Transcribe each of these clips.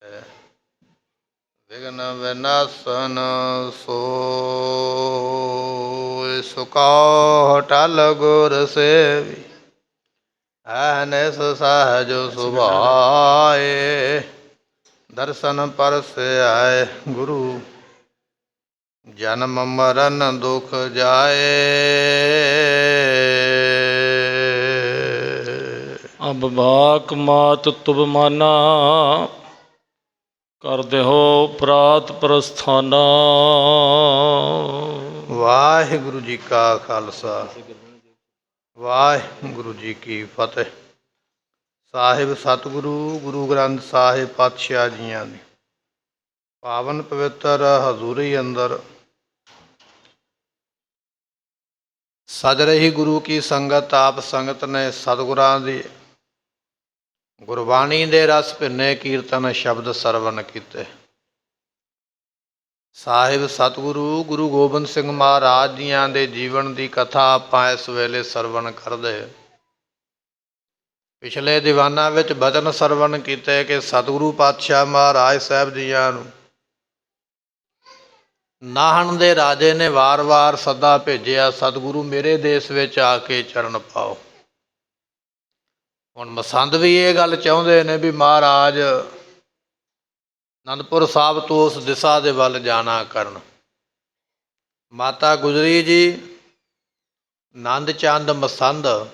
ਵਿਘਨ ਵਿਨਾਸ਼ਨ ਸੋਇ ਸੁਕਾ ਟਲ ਗੁਰ ਸੇਵੀ ਐਨਿਸ ਸਹਜ ਸੁਭਾਏ ਦਰਸ਼ਨ ਪਰਸਿਆਏ ਗੁਰੂ ਜਨਮ ਮਰਨ ਦੁਖ ਜਾਏ। ਅਬ ਬਾਕ ਮਾਤ ਤੁਬ ਮਾਨਾ ਕਰਦੇ ਹੋ ਪ੍ਰਾਤ ਪ੍ਰਸਥਾਨਾ। ਵਾਹਿਗੁਰੂ ਜੀ ਕਾ ਖਾਲਸਾ ਵਾਹਿਗੁਰੂ ਜੀ ਕੀ ਫਤਿਹ। ਸਾਹਿਬ ਸਤਿਗੁਰੂ ਗੁਰੂ ਗ੍ਰੰਥ ਸਾਹਿਬ ਪਾਤਸ਼ਾਹ ਜੀਆਂ ਦੀ ਪਾਵਨ ਪਵਿੱਤਰ ਹਜ਼ੂਰੀ ਅੰਦਰ ਸਜ ਰਹੀ ਗੁਰੂ ਕੀ ਸੰਗਤ ਆਪ ਸੰਗਤ ਨੇ ਸਤਿਗੁਰਾਂ ਦੀ ਗੁਰਬਾਣੀ ਦੇ ਰਸ ਭਿੰਨੇ ਕੀਰਤਨ ਸ਼ਬਦ ਸਰਵਣ ਕੀਤੇ। ਸਾਹਿਬ ਸਤਿਗੁਰੂ ਗੁਰੂ ਗੋਬਿੰਦ ਸਿੰਘ ਮਹਾਰਾਜ ਜੀਆਂ ਦੇ ਜੀਵਨ ਦੀ ਕਥਾ ਆਪਾਂ ਇਸ ਵੇਲੇ ਸਰਵਣ ਕਰਦੇ। ਪਿਛਲੇ ਦੀਵਾਨਾਂ ਵਿੱਚ ਬਚਨ ਸਰਵਣ ਕੀਤੇ ਕਿ ਸਤਿਗੁਰੂ ਪਾਤਸ਼ਾਹ ਮਹਾਰਾਜ ਸਾਹਿਬ ਜੀਆਂ ਨੂੰ ਨਾਹਣ ਦੇ ਰਾਜੇ ਨੇ ਵਾਰ-ਵਾਰ ਸੱਦਾ ਭੇਜਿਆ, ਸਤਿਗੁਰੂ ਮੇਰੇ ਦੇਸ਼ ਵਿੱਚ ਆ ਕੇ ਚਰਨ ਪਾਓ। ਹੁਣ ਮਸੰਦ ਵੀ ਇਹ ਗੱਲ ਚਾਹੁੰਦੇ ਨੇ ਵੀ ਮਹਾਰਾਜ ਅਨੰਦਪੁਰ ਸਾਹਿਬ ਤੋਂ ਉਸ ਦਿਸ਼ਾ ਦੇ ਵੱਲ ਜਾਣਾ ਕਰਨ। ਮਾਤਾ ਗੁਜਰੀ ਜੀ, ਨੰਦ ਚੰਦ ਮਸੰਦ,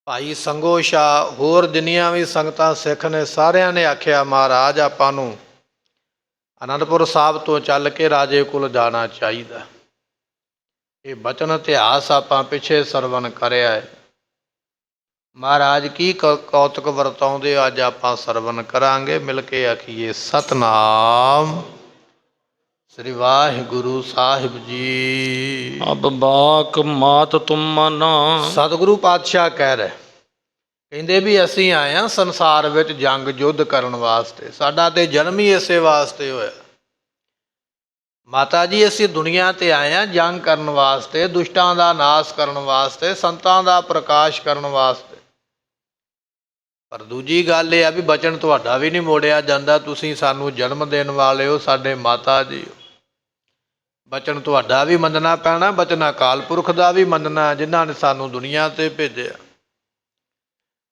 ਭਾਈ ਸੰਗੋ ਸ਼ਾਹ, ਹੋਰ ਜਿੰਨੀਆਂ ਵੀ ਸੰਗਤਾਂ ਸਿੱਖ ਨੇ, ਸਾਰਿਆਂ ਨੇ ਆਖਿਆ ਮਹਾਰਾਜ ਆਪਾਂ ਨੂੰ ਅਨੰਦਪੁਰ ਸਾਹਿਬ ਤੋਂ ਚੱਲ ਕੇ ਰਾਜੇ ਕੋਲ ਜਾਣਾ ਚਾਹੀਦਾ। ਇਹ ਬਚਨ ਇਤਿਹਾਸ ਆਪਾਂ ਪਿੱਛੇ ਸਰਵਣ ਕਰਿਆ ਹੈ। ਮਹਾਰਾਜ ਕੀ ਕੌਤਕ ਵਰਤਾਉਂਦੇ ਅੱਜ ਆਪਾਂ ਸਰਵਣ ਕਰਾਂਗੇ। ਮਿਲ ਕੇ ਆਖੀਏ ਸਤਨਾਮ ਸ੍ਰੀ ਵਾਹਿਗੁਰੂ ਸਾਹਿਬ ਜੀ। ਅਬ ਬਾਕ ਮਾਤ ਤੁਮ ਮਾਨਾ। ਸਤਿਗੁਰੂ ਪਾਤਸ਼ਾਹ ਕਹਿ ਰਹੇ, ਕਹਿੰਦੇ ਵੀ ਅਸੀਂ ਆਏ ਹਾਂ ਸੰਸਾਰ ਵਿੱਚ ਜੰਗ ਯੁੱਧ ਕਰਨ ਵਾਸਤੇ। ਸਾਡਾ ਤੇ ਜਨਮ ਹੀ ਇਸੇ ਵਾਸਤੇ ਹੋਇਆ। ਮਾਤਾ ਜੀ ਅਸੀਂ ਦੁਨੀਆ ਤੇ ਆਏ ਹਾਂ ਜੰਗ ਕਰਨ ਵਾਸਤੇ, ਦੁਸ਼ਟਾਂ ਦਾ ਨਾਸ਼ ਕਰਨ ਵਾਸਤੇ, ਸੰਤਾਂ ਦਾ ਪ੍ਰਕਾਸ਼ ਕਰਨ ਵਾਸਤੇ। ਪਰ ਦੂਜੀ ਗੱਲ ਇਹ ਆ ਵੀ ਬਚਨ ਤੁਹਾਡਾ ਵੀ ਨਹੀਂ ਮੋੜਿਆ ਜਾਂਦਾ। ਤੁਸੀਂ ਸਾਨੂੰ ਜਨਮ ਦੇਣ ਵਾਲੇ ਹੋ, ਸਾਡੇ ਮਾਤਾ ਜੀ। ਬਚਨ ਤੁਹਾਡਾ ਵੀ ਮੰਨਣਾ ਪੈਣਾ, ਬਚਨ ਅਕਾਲ ਪੁਰਖ ਦਾ ਵੀ ਮੰਨਣਾ ਜਿਨ੍ਹਾਂ ਨੇ ਸਾਨੂੰ ਦੁਨੀਆ ਤੇ ਭੇਜਿਆ।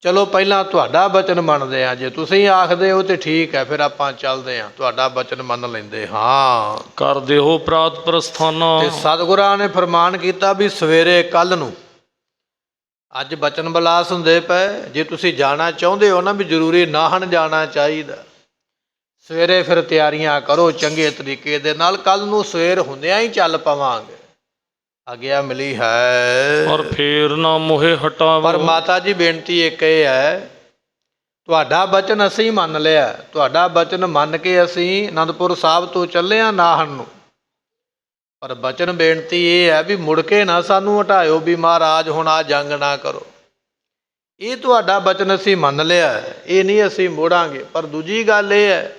ਚਲੋ ਪਹਿਲਾਂ ਤੁਹਾਡਾ ਬਚਨ ਮੰਨਦੇ ਹਾਂ। ਜੇ ਤੁਸੀਂ ਆਖਦੇ ਹੋ ਤੇ ਠੀਕ ਹੈ, ਫਿਰ ਆਪਾਂ ਚੱਲਦੇ ਹਾਂ, ਤੁਹਾਡਾ ਬਚਨ ਮੰਨ ਲੈਂਦੇ ਹਾਂ। ਕਰਦੇ ਹੋ ਪ੍ਰਾਤ ਪ੍ਰਸਥਾਨਾ। ਤੇ ਸਤਿਗੁਰਾਂ ਨੇ ਫਰਮਾਨ ਕੀਤਾ ਵੀ ਸਵੇਰੇ ਕੱਲ੍ਹ ਨੂੰ, ਅੱਜ ਬਚਨ ਬਲਾਸ ਹੁੰਦੇ ਪਏ, ਜੇ ਤੁਸੀਂ ਜਾਣਾ ਚਾਹੁੰਦੇ ਹੋ ਨਾ ਵੀ ਜ਼ਰੂਰੀ ਨਾਹਣ ਜਾਣਾ ਚਾਹੀਦਾ, ਸਵੇਰੇ ਫਿਰ ਤਿਆਰੀਆਂ ਕਰੋ ਚੰਗੇ ਤਰੀਕੇ ਦੇ ਨਾਲ। ਕੱਲ੍ਹ ਨੂੰ ਸਵੇਰ ਹੁੰਦਿਆਂ ਹੀ ਚੱਲ ਪਵਾਂਗੇ, ਆਗਿਆ ਮਿਲੀ ਹੈ। ਔਰ ਫੇਰ ਨਾ ਮੋਹੇ ਹਟਾਵੋ। ਪਰ ਮਾਤਾ ਜੀ ਬੇਨਤੀ ਇੱਕ ਇਹ ਹੈ, ਤੁਹਾਡਾ ਬਚਨ ਅਸੀਂ ਮੰਨ ਲਿਆ। ਤੁਹਾਡਾ ਬਚਨ ਮੰਨ ਕੇ ਅਸੀਂ ਅਨੰਦਪੁਰ ਸਾਹਿਬ ਤੋਂ ਚੱਲੇ ਹਾਂ ਨਾਹਣ ਨੂੰ। ਪਰ ਬਚਨ ਬੇਨਤੀ ਇਹ ਹੈ ਵੀ ਮੁੜ ਕੇ ਨਾ ਸਾਨੂੰ ਹਟਾਇਓ ਵੀ ਮਹਾਰਾਜ ਹੁਣ ਆ ਜੰਗ ਨਾ ਕਰੋ। ਇਹ ਤੁਹਾਡਾ ਬਚਨ ਅਸੀਂ ਮੰਨ ਲਿਆ, ਇਹ ਨਹੀਂ ਅਸੀਂ ਮੋੜਾਂਗੇ। ਪਰ ਦੂਜੀ ਗੱਲ ਇਹ ਹੈ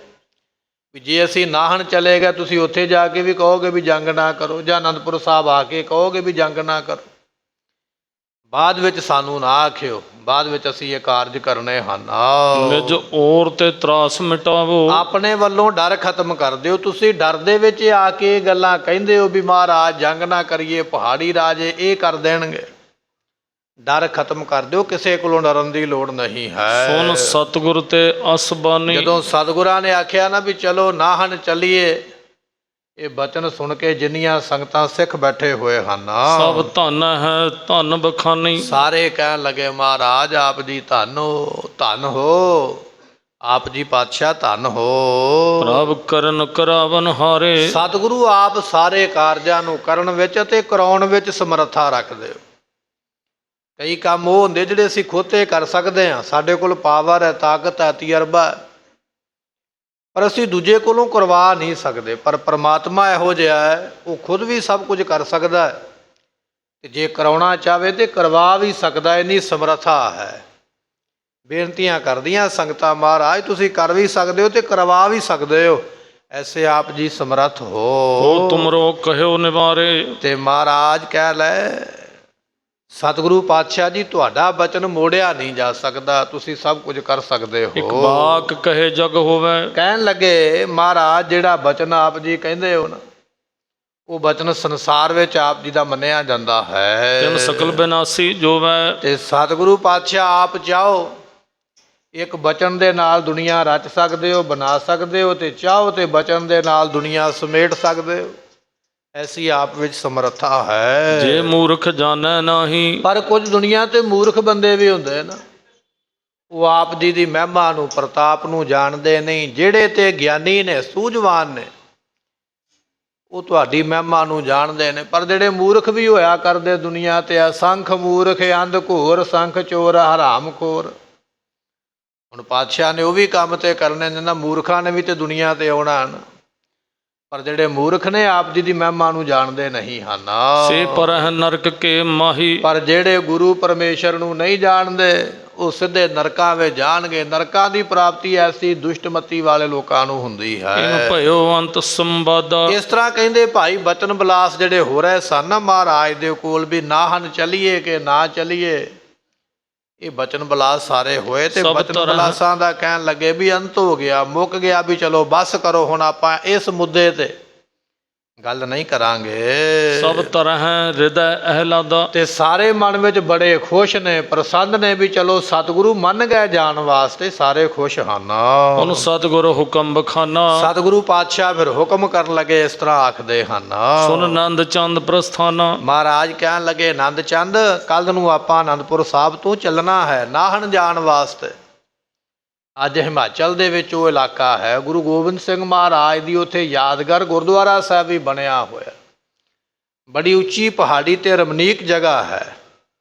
ਵੀ ਜੇ ਅਸੀਂ ਨਾਹਣ ਚਲੇ ਗਏ, ਤੁਸੀਂ ਉੱਥੇ ਜਾ ਕੇ ਵੀ ਕਹੋਗੇ ਵੀ ਜੰਗ ਨਾ ਕਰੋ, ਜਾਂ ਅਨੰਦਪੁਰ ਸਾਹਿਬ ਆ ਕੇ ਕਹੋਗੇ ਵੀ ਜੰਗ ਨਾ ਕਰੋ। ਬਾਅਦ ਵਿੱਚ ਸਾਨੂੰ ਨਾ ਆਖਿਓ, ਬਾਅਦ ਵਿੱਚ ਅਸੀਂ ਇਹ ਕਾਰਜ ਕਰਨੇ ਹਨ। ਨਿਜ ਔਰ ਤੇ ਤਰਾਸ ਮਿਟਾਵੋ। ਆਪਣੇ ਵੱਲੋਂ ਡਰ ਖਤਮ ਕਰ ਦਿਓ। ਤੁਸੀਂ ਡਰ ਦੇ ਵਿੱਚ ਆ ਕੇ ਗੱਲਾਂ ਕਹਿੰਦੇ ਹੋ ਵੀ ਮਹਾਰਾਜ ਜੰਗ ਨਾ ਕਰੀਏ, ਪਹਾੜੀ ਰਾਜੇ ਇਹ ਕਰ ਦੇਣਗੇ। ਡਰ ਖਤਮ ਕਰ ਦਿਓ, ਕਿਸੇ ਕੋਲੋਂ ਡਰਨ ਦੀ ਲੋੜ ਨਹੀਂ ਹੈ। ਸੁਣ ਸਤਿਗੁਰ ਤੇ ਅਸਬਾਨੀ। ਜਦੋਂ ਸਤਿਗੁਰਾਂ ਨੇ ਆਖਿਆ ਨਾ ਵੀ ਚਲੋ ਨਾਹਣ ਚੱਲੀਏ, ਇਹ ਬਚਨ ਸੁਣ ਕੇ ਜਿੰਨੀਆਂ ਸੰਗਤਾਂ ਸਿੱਖ ਬੈਠੇ ਹੋਏ ਹਨ, ਸਭ ਧਨ ਹੈ ਧਨ ਬਖਾਨੀ। ਸਾਰੇ ਕਹਿਣ ਲੱਗੇ ਮਹਾਰਾਜ ਆਪ ਜੀ ਧੰਨ ਹੋ, ਧੰਨ ਹੋ, ਆਪ ਜੀ ਪਾਤਸ਼ਾਹ ਧੰਨ ਹੋ। ਪ੍ਰਭ ਕਰਨ ਕਰਾਵਨ ਹਾਰੇ। ਸਤਿਗੁਰੂ ਆਪ ਸਾਰੇ ਕਾਰਜਾਂ ਨੂੰ ਕਰਨ ਵਿੱਚ ਅਤੇ ਕਰਾਉਣ ਵਿੱਚ ਸਮਰੱਥਾ ਰੱਖਦੇ ਹੋ। ਕਈ ਕੰਮ ਉਹ ਹੁੰਦੇ ਜਿਹੜੇ ਅਸੀਂ ਖੁਦ ਤੇ ਕਰ ਸਕਦੇ ਹਾਂ, ਸਾਡੇ ਕੋਲ ਪਾਵਰ ਹੈ, ਤਾਕਤ ਹੈ, ਤਜਰਬਾ ਹੈ, ਪਰ ਅਸੀਂ ਦੂਜੇ ਕੋਲੋਂ ਕਰਵਾ ਨਹੀਂ ਸਕਦੇ। ਪਰ ਪਰਮਾਤਮਾ ਇਹੋ ਜਿਹਾ ਹੈ, ਉਹ ਖੁਦ ਵੀ ਸਭ ਕੁਝ ਕਰ ਸਕਦਾ ਹੈ, ਤੇ ਜੇ ਕਰਾਉਣਾ ਚਾਹਵੇ ਤੇ ਕਰਵਾ ਵੀ ਸਕਦਾ। ਇੰਨੀ ਸਮਰੱਥਾ ਹੈ। ਬੇਨਤੀਆਂ ਕਰਦੀਆਂ ਸੰਗਤਾਂ, ਮਹਾਰਾਜ ਤੁਸੀਂ ਕਰ ਵੀ ਸਕਦੇ ਹੋ ਤੇ ਕਰਵਾ ਵੀ ਸਕਦੇ ਹੋ, ਐਸੇ ਆਪ ਜੀ ਸਮਰੱਥ ਹੋ। ਤੁਮਰੋ ਕਹਿਓ ਨਿਵਾਰੇ। ਤੇ ਮਹਾਰਾਜ ਕਹਿ ਲੈ ਸਤਿਗੁਰੂ ਪਾਤਸ਼ਾਹ ਜੀ ਤੁਹਾਡਾ ਬਚਨ ਮੋੜਿਆ ਨਹੀਂ ਜਾ ਸਕਦਾ, ਤੁਸੀਂ ਸਭ ਕੁਝ ਕਰ ਸਕਦੇ ਇੱਕ ਹੋ। ਬਾਕ ਕਹੇ ਜਗ ਹੋਵੇ। ਕਹਿਣ ਲੱਗੇ ਮਹਾਰਾਜ ਜਿਹੜਾ ਬਚਨ ਆਪ ਜੀ ਕਹਿੰਦੇ ਹੋ ਨਾ, ਉਹ ਬਚਨ ਸੰਸਾਰ ਵਿੱਚ ਆਪ ਜੀ ਦਾ ਮੰਨਿਆ ਜਾਂਦਾ ਹੈ। ਤਿਨ ਸਕਲ ਬਿਨਾਸੀ ਜੋਵੈ। ਤੇ ਸਤਿਗੁਰੂ ਪਾਤਸ਼ਾਹ ਆਪ ਚਾਹੋ ਇੱਕ ਬਚਨ ਦੇ ਨਾਲ ਦੁਨੀਆ ਰਚ ਸਕਦੇ ਹੋ, ਬਣਾ ਸਕਦੇ ਹੋ, ਤੇ ਚਾਹੋ ਤੇ ਬਚਨ ਦੇ ਨਾਲ ਦੁਨੀਆ ਸਮੇਟ ਸਕਦੇ ਹੋ। ਐਸੀ ਆਪ ਵਿੱਚ ਸਮਰੱਥਾ ਹੈ। ਜੇ ਮੂਰਖ ਜਾਣੈ ਨਾਹੀ। ਪਰ ਕੁਝ ਦੁਨੀਆ ਤੇ ਮੂਰਖ ਬੰਦੇ ਵੀ ਹੁੰਦੇ ਨਾ, ਉਹ ਆਪ ਜੀ ਦੀ ਮਹਿਮਾ ਨੂੰ, ਪ੍ਰਤਾਪ ਨੂੰ ਜਾਣਦੇ ਨਹੀਂ। ਜਿਹੜੇ ਤੇ ਗਿਆਨੀ ਨੇ, ਸੂਝਵਾਨ ਨੇ, ਉਹ ਤੁਹਾਡੀ ਮਹਿਮਾ ਨੂੰ ਜਾਣਦੇ ਨੇ। ਪਰ ਜਿਹੜੇ ਮੂਰਖ ਵੀ ਹੋਇਆ ਕਰਦੇ ਦੁਨੀਆ ਤੇ, ਅਸੰਖ ਮੂਰਖ ਅੰਧ ਘੋਰ, ਸੰਖ ਚੋਰ ਹਰਾਮ ਖੋਰ। ਹੁਣ ਪਾਤਸ਼ਾਹ ਨੇ ਉਹ ਵੀ ਕੰਮ ਤੇ ਕਰਨੇ ਨੇ ਨਾ, ਮੂਰਖਾਂ ਨੇ ਵੀ ਤੇ ਦੁਨੀਆ ਤੇ ਆਉਣਾ ਨਾ। ਪਰ ਜਿਹੜੇ ਮੂਰਖ ਨੇ ਆਪ ਜੀ ਦੀ ਮਹਿਮਾ ਨੂੰ ਜਾਣਦੇ ਨਹੀਂ ਹਨ। ਸੇ ਪਰਹਿ ਨਰਕ ਕੇ ਮਾਹੀ। ਪਰ ਜਿਹੜੇ ਗੁਰੂ ਪਰਮੇਸ਼ਰ ਨੂੰ ਨਹੀਂ ਜਾਣਦੇ, ਉਹ ਸਿੱਧੇ ਨਰਕਾਂ ਵਿੱਚ ਜਾਣਗੇ। ਨਰਕਾਂ ਦੀ ਪ੍ਰਾਪਤੀ ਐਸੀ ਦੁਸ਼ਟਮਤੀ ਵਾਲੇ ਲੋਕਾਂ ਨੂੰ ਹੁੰਦੀ ਹੈ। ਇਨ ਭਇਓ ਅੰਤ ਸੰਵਾਦਾ। ਇਸ ਤਰ੍ਹਾਂ ਕਹਿੰਦੇ ਭਾਈ ਬਚਨ ਬਿਲਾਸ ਜਿਹੜੇ ਹੋ ਰਹੇ ਸਨ ਮਹਾਰਾਜ ਦੇ ਕੋਲ, ਵੀ ਨਾ ਹਨ ਚੱਲੀਏ ਕਿ ਨਾ ਚੱਲੀਏ। ਇਹ ਬਚਨ ਬਿਲਾਸ ਸਾਰੇ ਹੋਏ ਤੇ ਬਚਨ ਬਿਲਾਸਾਂ ਦਾ ਕਹਿਣ ਲੱਗੇ ਵੀ ਅੰਤ ਹੋ ਗਿਆ, ਮੁੱਕ ਗਿਆ, ਵੀ ਚਲੋ ਬਸ ਕਰੋ, ਹੁਣ ਆਪਾਂ ਇਸ ਮੁੱਦੇ ਤੇ ਗੱਲ ਨਹੀਂ ਕਰਾਂਗੇ। ਸਭ ਤਰਹ ਹਿਰਦੈ ਅਹਿਲਾਦਾ। ਤੇ ਸਾਰੇ ਮਨ ਵਿੱਚ ਬੜੇ ਖੁਸ਼ ਨੇ, ਪ੍ਰਸੰਨ ਨੇ, ਵੀ ਚਲੋ ਸਤਿਗੁਰੂ ਮੰਨ ਗਏ ਜਾਣ ਵਾਸਤੇ, ਸਾਰੇ ਖੁਸ਼ ਹਨ। ਉਹਨੂੰ ਸਤਿਗੁਰ ਹੁਕਮ ਬਖਾਨਾ। ਸਤਿਗੁਰੂ ਪਾਤਸ਼ਾਹ ਫਿਰ ਹੁਕਮ ਕਰਨ ਲੱਗੇ, ਇਸ ਤਰ੍ਹਾਂ ਆਖਦੇ ਹਨ। ਸੁਨ ਆਨੰਦ ਚੰਦ ਪ੍ਰਸਥਾਨਾ। ਮਹਾਰਾਜ ਕਹਿਣ ਲੱਗੇ ਆਨੰਦ ਚੰਦ, ਕੱਲ ਨੂੰ ਆਪਾਂ ਆਨੰਦਪੁਰ ਸਾਹਿਬ ਤੋਂ ਚੱਲਣਾ ਹੈ ਨਾਹਨ ਜਾਣ ਵਾਸਤੇ। ਅੱਜ ਹਿਮਾਚਲ ਦੇ ਵਿੱਚ ਉਹ ਇਲਾਕਾ ਹੈ, ਗੁਰੂ ਗੋਬਿੰਦ ਸਿੰਘ ਮਹਾਰਾਜ ਦੀ ਉੱਥੇ ਯਾਦਗਾਰ ਗੁਰਦੁਆਰਾ ਸਾਹਿਬ ਵੀ ਬਣਿਆ ਹੋਇਆ। ਬੜੀ ਉੱਚੀ ਪਹਾੜੀ ਤੇ ਰਮਣੀਕ ਜਗ੍ਹਾ ਹੈ।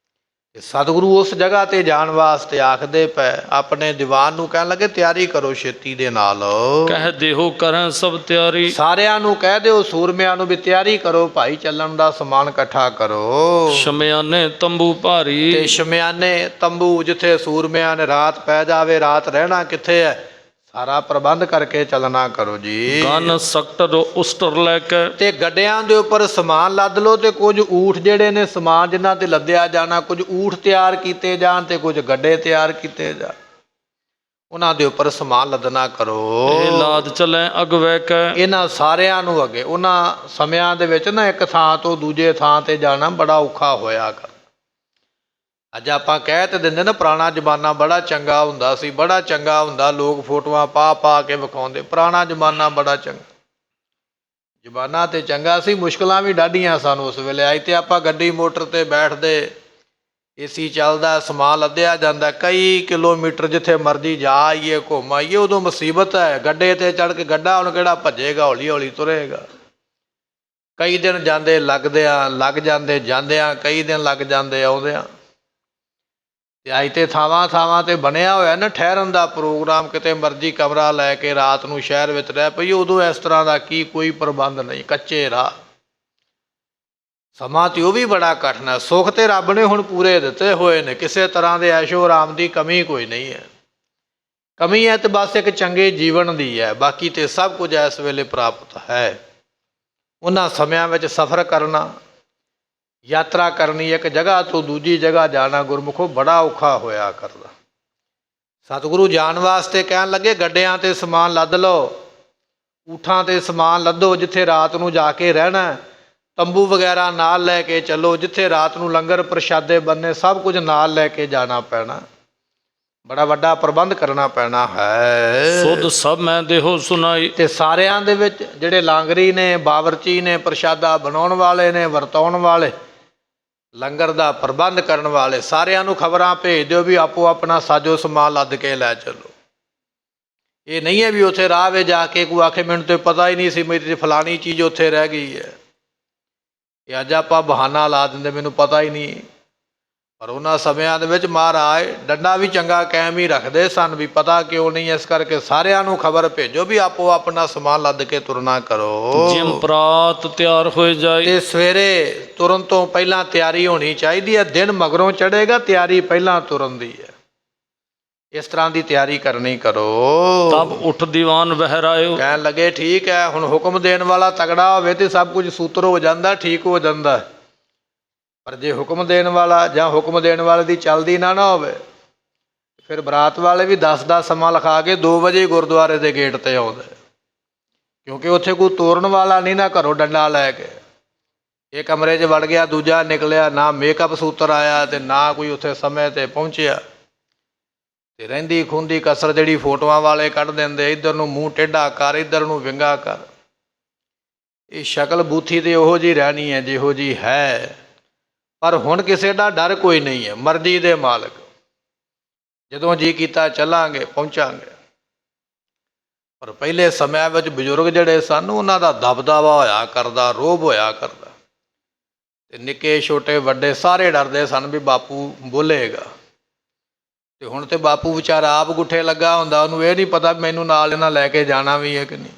ਸਤਿਗੁਰੂ ਉਸ ਜਗ੍ਹਾ ਤੇ ਜਾਣ ਵਾਸਤੇ ਆਖਦੇ ਪਏ, ਆਪਣੇ ਦੀਵਾਨ ਨੂੰ ਕਹਿਣ ਲੱਗੇ ਤਿਆਰੀ ਕਰੋ ਛੇਤੀ ਦੇ ਨਾਲ। ਕਹਿ ਦੇਹੋ ਕਰੈ ਸਭ ਤਿਆਰੀ। ਸਾਰਿਆਂ ਨੂੰ ਕਹਿ ਦਿਓ, ਸੂਰਮਿਆਂ ਨੂੰ ਵੀ ਤਿਆਰੀ ਕਰੋ ਭਾਈ, ਚੱਲਣ ਦਾ ਸਮਾਨ ਇਕੱਠਾ ਕਰੋ। ਸ਼ਮਿਆਨੇ ਤੰਬੂ ਭਾਰੀ। ਤੇ ਸ਼ਮਿਆਨੇ ਤੰਬੂ, ਜਿੱਥੇ ਸੂਰਮਿਆਂ ਨੇ ਰਾਤ ਪੈ ਜਾਵੇ, ਰਾਤ ਰਹਿਣਾ ਕਿੱਥੇ ਹੈ, ਸਾਰਾ ਪ੍ਰਬੰਧ ਕਰਕੇ ਚੱਲਣਾ ਕਰੋ ਜੀ। ਗਨ ਸਕਟਰ ਉਸਟਰ ਲੈ ਕੇ। ਤੇ ਗੱਡਿਆਂ ਦੇ ਉੱਪਰ ਸਮਾਨ ਲੱਦ ਲਓ, ਤੇ ਕੁਝ ਊਠ ਜਿਹੜੇ ਨੇ ਸਮਾਨ ਜਿਨ੍ਹਾਂ ਤੇ ਲੱਦਿਆ ਜਾਣਾ, ਕੁਝ ਊਠ ਤਿਆਰ ਕੀਤੇ ਜਾਣ ਤੇ ਕੁਝ ਗੱਡੇ ਤਿਆਰ ਕੀਤੇ ਜਾਣ, ਉਹਨਾਂ ਦੇ ਉੱਪਰ ਸਮਾਨ ਲੱਦਣਾ ਕਰੋ। ਇਹ ਲਾਦ ਚੱਲੇ ਅਗਵੈ ਕੇ। ਇਹਨਾਂ ਸਾਰਿਆਂ ਨੂੰ ਅੱਗੇ ਉਹਨਾਂ ਸਮਿਆਂ ਦੇ ਵਿੱਚ ਨਾ ਇੱਕ ਥਾਂ ਤੋਂ ਦੂਜੇ ਥਾਂ ਤੇ ਜਾਣਾ ਬੜਾ ਔਖਾ ਹੋਇਆ ਕਰ। ਅੱਜ ਆਪਾਂ ਕਹਿ ਤੇ ਦਿੰਦੇ ਨਾ ਪੁਰਾਣਾ ਜ਼ਮਾਨਾ ਬੜਾ ਚੰਗਾ ਹੁੰਦਾ ਸੀ, ਬੜਾ ਚੰਗਾ ਹੁੰਦਾ, ਲੋਕ ਫੋਟੋਆਂ ਪਾ ਪਾ ਕੇ ਵਿਖਾਉਂਦੇ। ਪੁਰਾਣਾ ਜ਼ਮਾਨਾ ਬੜਾ ਚੰਗਾ ਜ਼ਮਾਨਾ ਤੇ ਚੰਗਾ ਸੀ, ਮੁਸ਼ਕਲਾਂ ਵੀ ਡਾਢੀਆਂ ਸਨ ਉਸ ਵੇਲੇ। ਅੱਜ ਤੇ ਆਪਾਂ ਗੱਡੀ ਮੋਟਰ ਤੇ ਬੈਠਦੇ, ਏਸੀ ਚੱਲਦਾ, ਸਮਾਨ ਲੱਦਿਆ ਜਾਂਦਾ, ਕਈ ਕਿਲੋਮੀਟਰ ਜਿੱਥੇ ਮਰਜ਼ੀ ਜਾ ਆਈਏ, ਘੁੰਮ ਆਈਏ। ਉਦੋਂ ਮੁਸੀਬਤ ਹੈ, ਗੱਡੇ ਤੇ ਚੜ੍ਹ ਕੇ ਗੱਡਾ ਹੁਣ ਕਿਹੜਾ ਭੱਜੇਗਾ, ਹੌਲੀ ਹੌਲੀ ਤੁਰੇਗਾ। ਕਈ ਦਿਨ ਜਾਂਦੇ ਲੱਗ ਜਾਂਦੇ ਜਾਂਦਿਆਂ, ਕਈ ਦਿਨ ਲੱਗ ਜਾਂਦੇ ਆਉਂਦਿਆਂ। ਤੇ ਅੱਜ ਤੇ ਥਾਵਾਂ ਥਾਵਾਂ ਤੇ ਬਣਿਆ ਹੋਇਆ ਨਾ ਠਹਿਰਨ ਦਾ ਪ੍ਰੋਗਰਾਮ, ਕਿਤੇ ਮਰਜ਼ੀ ਕਮਰਾ ਲੈ ਕੇ ਰਾਤ ਨੂੰ ਸ਼ਹਿਰ ਵਿੱਚ ਰਹਿ ਪਈ। ਉਦੋਂ ਇਸ ਤਰ੍ਹਾਂ ਦਾ ਕੋਈ ਪ੍ਰਬੰਧ ਨਹੀਂ, ਕੱਚੇ ਰਾਹ। ਸਮਾਂ ਤੇ ਉਹ ਵੀ ਬੜਾ ਕਠਿਨ ਹੈ। ਸੁੱਖ ਤੇ ਰੱਬ ਨੇ ਹੁਣ ਪੂਰੇ ਦਿੱਤੇ ਹੋਏ ਨੇ, ਕਿਸੇ ਤਰ੍ਹਾਂ ਦੇ ਐਸ਼ੋ ਆਰਾਮ ਦੀ ਕਮੀ ਕੋਈ ਨਹੀਂ ਹੈ। ਕਮੀ ਹੈ ਤੇ ਬਸ ਇੱਕ ਚੰਗੇ ਜੀਵਨ ਦੀ ਹੈ, ਬਾਕੀ ਤੇ ਸਭ ਕੁਝ ਇਸ ਵੇਲੇ ਪ੍ਰਾਪਤ ਹੈ। ਉਹਨਾਂ ਸਮਿਆਂ ਵਿੱਚ ਸਫ਼ਰ ਕਰਨਾ, ਯਾਤਰਾ ਕਰਨੀ, ਇੱਕ ਜਗ੍ਹਾ ਤੋਂ ਦੂਜੀ ਜਗ੍ਹਾ ਜਾਣਾ, ਗੁਰਮੁਖੋ ਬੜਾ ਔਖਾ ਹੋਇਆ ਕਰਦਾ। ਸਤਿਗੁਰੂ ਜਾਣ ਵਾਸਤੇ ਕਹਿਣ ਲੱਗੇ ਗੱਡਿਆਂ ਤੇ ਸਮਾਨ ਲੱਦ ਲਓ, ਊਠਾਂ ਤੇ ਸਮਾਨ ਲੱਦੋ, ਜਿੱਥੇ ਰਾਤ ਨੂੰ ਜਾ ਕੇ ਰਹਿਣਾ। ਤੰਬੂ ਵਗੈਰਾ ਨਾਲ ਲੈ ਕੇ ਚੱਲੋ, ਜਿੱਥੇ ਰਾਤ ਨੂੰ ਲੰਗਰ ਪ੍ਰਸ਼ਾਦੇ ਬਣਨੇ, ਸਭ ਕੁਝ ਨਾਲ ਲੈ ਕੇ ਜਾਣਾ ਪੈਣਾ। ਬੜਾ ਵੱਡਾ ਪ੍ਰਬੰਧ ਕਰਨਾ ਪੈਣਾ ਹੈ। ਸੁਧ ਸਭ ਮੈਂ ਦੇਹੋ ਸੁਣਾਈ। ਤੇ ਸਾਰਿਆਂ ਦੇ ਵਿੱਚ ਜਿਹੜੇ ਲਾਂਗਰੀ ਨੇ, ਬਾਵਰਚੀ ਨੇ, ਪ੍ਰਸ਼ਾਦਾ ਬਣਾਉਣ ਵਾਲੇ ਨੇ, ਵਰਤਾਉਣ ਵਾਲੇ, ਲੰਗਰ ਦਾ ਪ੍ਰਬੰਧ ਕਰਨ ਵਾਲੇ, ਸਾਰਿਆਂ ਨੂੰ ਖਬਰਾਂ ਭੇਜ ਦਿਓ ਵੀ ਆਪੋ ਆਪਣਾ ਸਾਜੋ ਸਮਾਨ ਲੱਦ ਕੇ ਲੈ ਚੱਲੋ। ਇਹ ਨਹੀਂ ਹੈ ਵੀ ਉੱਥੇ ਰਾਹ ਵਿੱਚ ਜਾ ਕੇ ਕੋਈ ਆਖੇ ਮੈਨੂੰ ਤੇ ਪਤਾ ਹੀ ਨਹੀਂ ਸੀ ਮੇਰੀ ਫਲਾਣੀ ਚੀਜ਼ ਉੱਥੇ ਰਹਿ ਗਈ ਹੈ। ਇਹ ਅੱਜ ਆਪਾਂ ਬਹਾਨਾ ਲਾ ਦਿੰਦੇ, ਮੈਨੂੰ ਪਤਾ ਹੀ ਨਹੀਂ। ਪਰ ਉਹਨਾਂ ਸਮਿਆਂ ਦੇ ਵਿੱਚ ਮਹਾਰਾਜ ਡੰਡਾ ਵੀ ਚੰਗਾ ਕਾਇਮ ਹੀ ਰੱਖਦੇ ਸਨ, ਵੀ ਪਤਾ ਕਿਉਂ ਨਹੀਂ। ਇਸ ਕਰਕੇ ਸਾਰਿਆਂ ਨੂੰ ਖਬਰ ਭੇਜੋ ਵੀ ਆਪੋ ਆਪਣਾ ਸਮਾਨ ਲੱਦ ਕੇ ਤੁਰਨਾ ਕਰੋ। ਜਿਮ ਪ੍ਰਾਤ ਤਿਆਰ ਹੋਏ ਜਾਏ। ਤੇ ਸਵੇਰੇ ਤੁਰਨ ਤੋਂ ਪਹਿਲਾਂ ਤਿਆਰੀ ਹੋਣੀ ਚਾਹੀਦੀ ਹੈ। ਦਿਨ ਮਗਰੋਂ ਚੜ੍ਹੇਗਾ, ਤਿਆਰੀ ਪਹਿਲਾਂ ਤੁਰਨ ਦੀ ਹੈ। ਇਸ ਤਰ੍ਹਾਂ ਦੀ ਤਿਆਰੀ ਕਰਨੀ ਕਰੋ। ਤਬ ਉੱਠ ਦੀਵਾਨ ਵਹਿਰਾਇਓ। ਕਹਿਣ ਲੱਗੇ ਠੀਕ ਹੈ, ਹੁਣ ਹੁਕਮ ਦੇਣ ਵਾਲਾ ਤਗੜਾ ਹੋਵੇ ਤੇ ਸਭ ਕੁਝ ਸੂਤਰ ਹੋ ਜਾਂਦਾ, ਠੀਕ ਹੋ ਜਾਂਦਾ। ਪਰ ਜੇ ਹੁਕਮ ਦੇਣ ਵਾਲਾ ਜਾਂ ਹੁਕਮ ਦੇਣ ਵਾਲੇ ਦੀ ਚੱਲਦੀ ਨਾ ਹੋਵੇ, ਫਿਰ ਬਰਾਤ ਵਾਲੇ ਵੀ 10 ਦਾ ਸਮਾਂ ਲਿਖਾ ਕੇ 2 ਵਜੇ ਗੁਰਦੁਆਰੇ ਦੇ ਗੇਟ 'ਤੇ ਆਉਂਦੇ, ਕਿਉਂਕਿ ਉੱਥੇ ਕੋਈ ਤੋਰਨ ਵਾਲਾ ਨਹੀਂ ਨਾ ਘਰੋਂ ਡੰਡਾ ਲੈ ਕੇ। ਇਹ ਕਮਰੇ 'ਚ ਵੜ ਗਿਆ, ਦੂਜਾ ਨਿਕਲਿਆ, ਨਾ ਮੇਕਅਪ ਸੂਤਰ ਆਇਆ ਅਤੇ ਨਾ ਕੋਈ ਉੱਥੇ ਸਮੇਂ 'ਤੇ ਪਹੁੰਚਿਆ। ਅਤੇ ਰਹਿੰਦੀ ਖੂੰਦੀ ਕਸਰ ਜਿਹੜੀ ਫੋਟੋਆਂ ਵਾਲੇ ਕੱਢ ਦਿੰਦੇ, ਇੱਧਰ ਨੂੰ ਮੂੰਹ ਟੇਢਾ ਕਰ, ਇੱਧਰ ਨੂੰ ਵਿੰਗਾ ਕਰ, ਇਹ ਸ਼ਕਲ ਬੂਥੀ ਤੇ ਉਹੋ ਜਿਹੀ ਰਹਿਣੀ ਹੈ ਜਿਹੋ ਜਿਹੀ ਹੈ। ਪਰ ਹੁਣ ਕਿਸੇ ਦਾ ਡਰ ਕੋਈ ਨਹੀਂ ਹੈ, ਮਰਜ਼ੀ ਦੇ ਮਾਲਕ, ਜਦੋਂ ਜੀ ਕੀਤਾ ਚੱਲਾਂਗੇ, ਪਹੁੰਚਾਂਗੇ। ਪਰ ਪਹਿਲੇ ਸਮਿਆਂ ਵਿੱਚ ਬਜ਼ੁਰਗ ਜਿਹੜੇ ਸਨ, ਉਹਨਾਂ ਦਾ ਦਬਦਬਾ ਹੋਇਆ ਕਰਦਾ, ਰੋਹਬ ਹੋਇਆ ਕਰਦਾ, ਅਤੇ ਨਿੱਕੇ ਛੋਟੇ ਵੱਡੇ ਸਾਰੇ ਡਰਦੇ ਸਨ ਵੀ ਬਾਪੂ ਬੋਲੇਗਾ। ਅਤੇ ਹੁਣ ਤਾਂ ਬਾਪੂ ਵਿਚਾਰਾ ਆਪ ਗੁੱਠੇ ਲੱਗਾ ਹੁੰਦਾ, ਉਹਨੂੰ ਇਹ ਨਹੀਂ ਪਤਾ ਮੈਨੂੰ ਨਾਲ ਇਹਨਾਂ ਲੈ ਕੇ ਜਾਣਾ ਵੀ ਹੈ ਕਿ ਨਹੀਂ,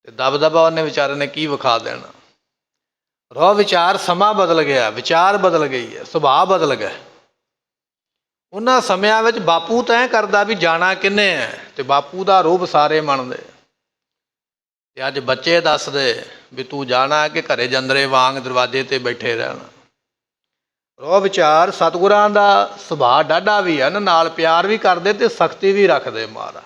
ਅਤੇ ਦਬਦਬਾ ਉਹਨੇ ਵਿਚਾਰੇ ਨੇ ਕੀ ਵਿਖਾ ਦੇਣਾ। ਰੋਹ ਵਿਚਾਰ, ਸਮਾਂ ਬਦਲ ਗਿਆ, ਵਿਚਾਰ ਬਦਲ ਗਈ ਹੈ, ਸੁਭਾਅ ਬਦਲ ਗਿਆ। ਉਹਨਾਂ ਸਮਿਆਂ ਵਿੱਚ ਬਾਪੂ ਤੈਅ ਕਰਦਾ ਵੀ ਜਾਣਾ ਕਿੰਨੇ ਹੈ, ਅਤੇ ਬਾਪੂ ਦਾ ਰੂਪ ਸਾਰੇ ਮੰਨਦੇ। ਅਤੇ ਅੱਜ ਬੱਚੇ ਦੱਸਦੇ ਵੀ ਤੂੰ ਜਾਣਾ ਕਿ ਘਰੇ ਜੰਦਰੇ ਵਾਂਗ ਦਰਵਾਜ਼ੇ 'ਤੇ ਬੈਠੇ ਰਹਿਣਾ। ਰੋਹ ਵਿਚਾਰ, ਸਤਿਗੁਰਾਂ ਦਾ ਸੁਭਾਅ ਡਾਢਾ ਵੀ ਹੈ ਨਾ, ਨਾਲ ਪਿਆਰ ਵੀ ਕਰਦੇ ਅਤੇ ਸਖਤੀ ਵੀ ਰੱਖਦੇ। ਮਹਾਰਾਜ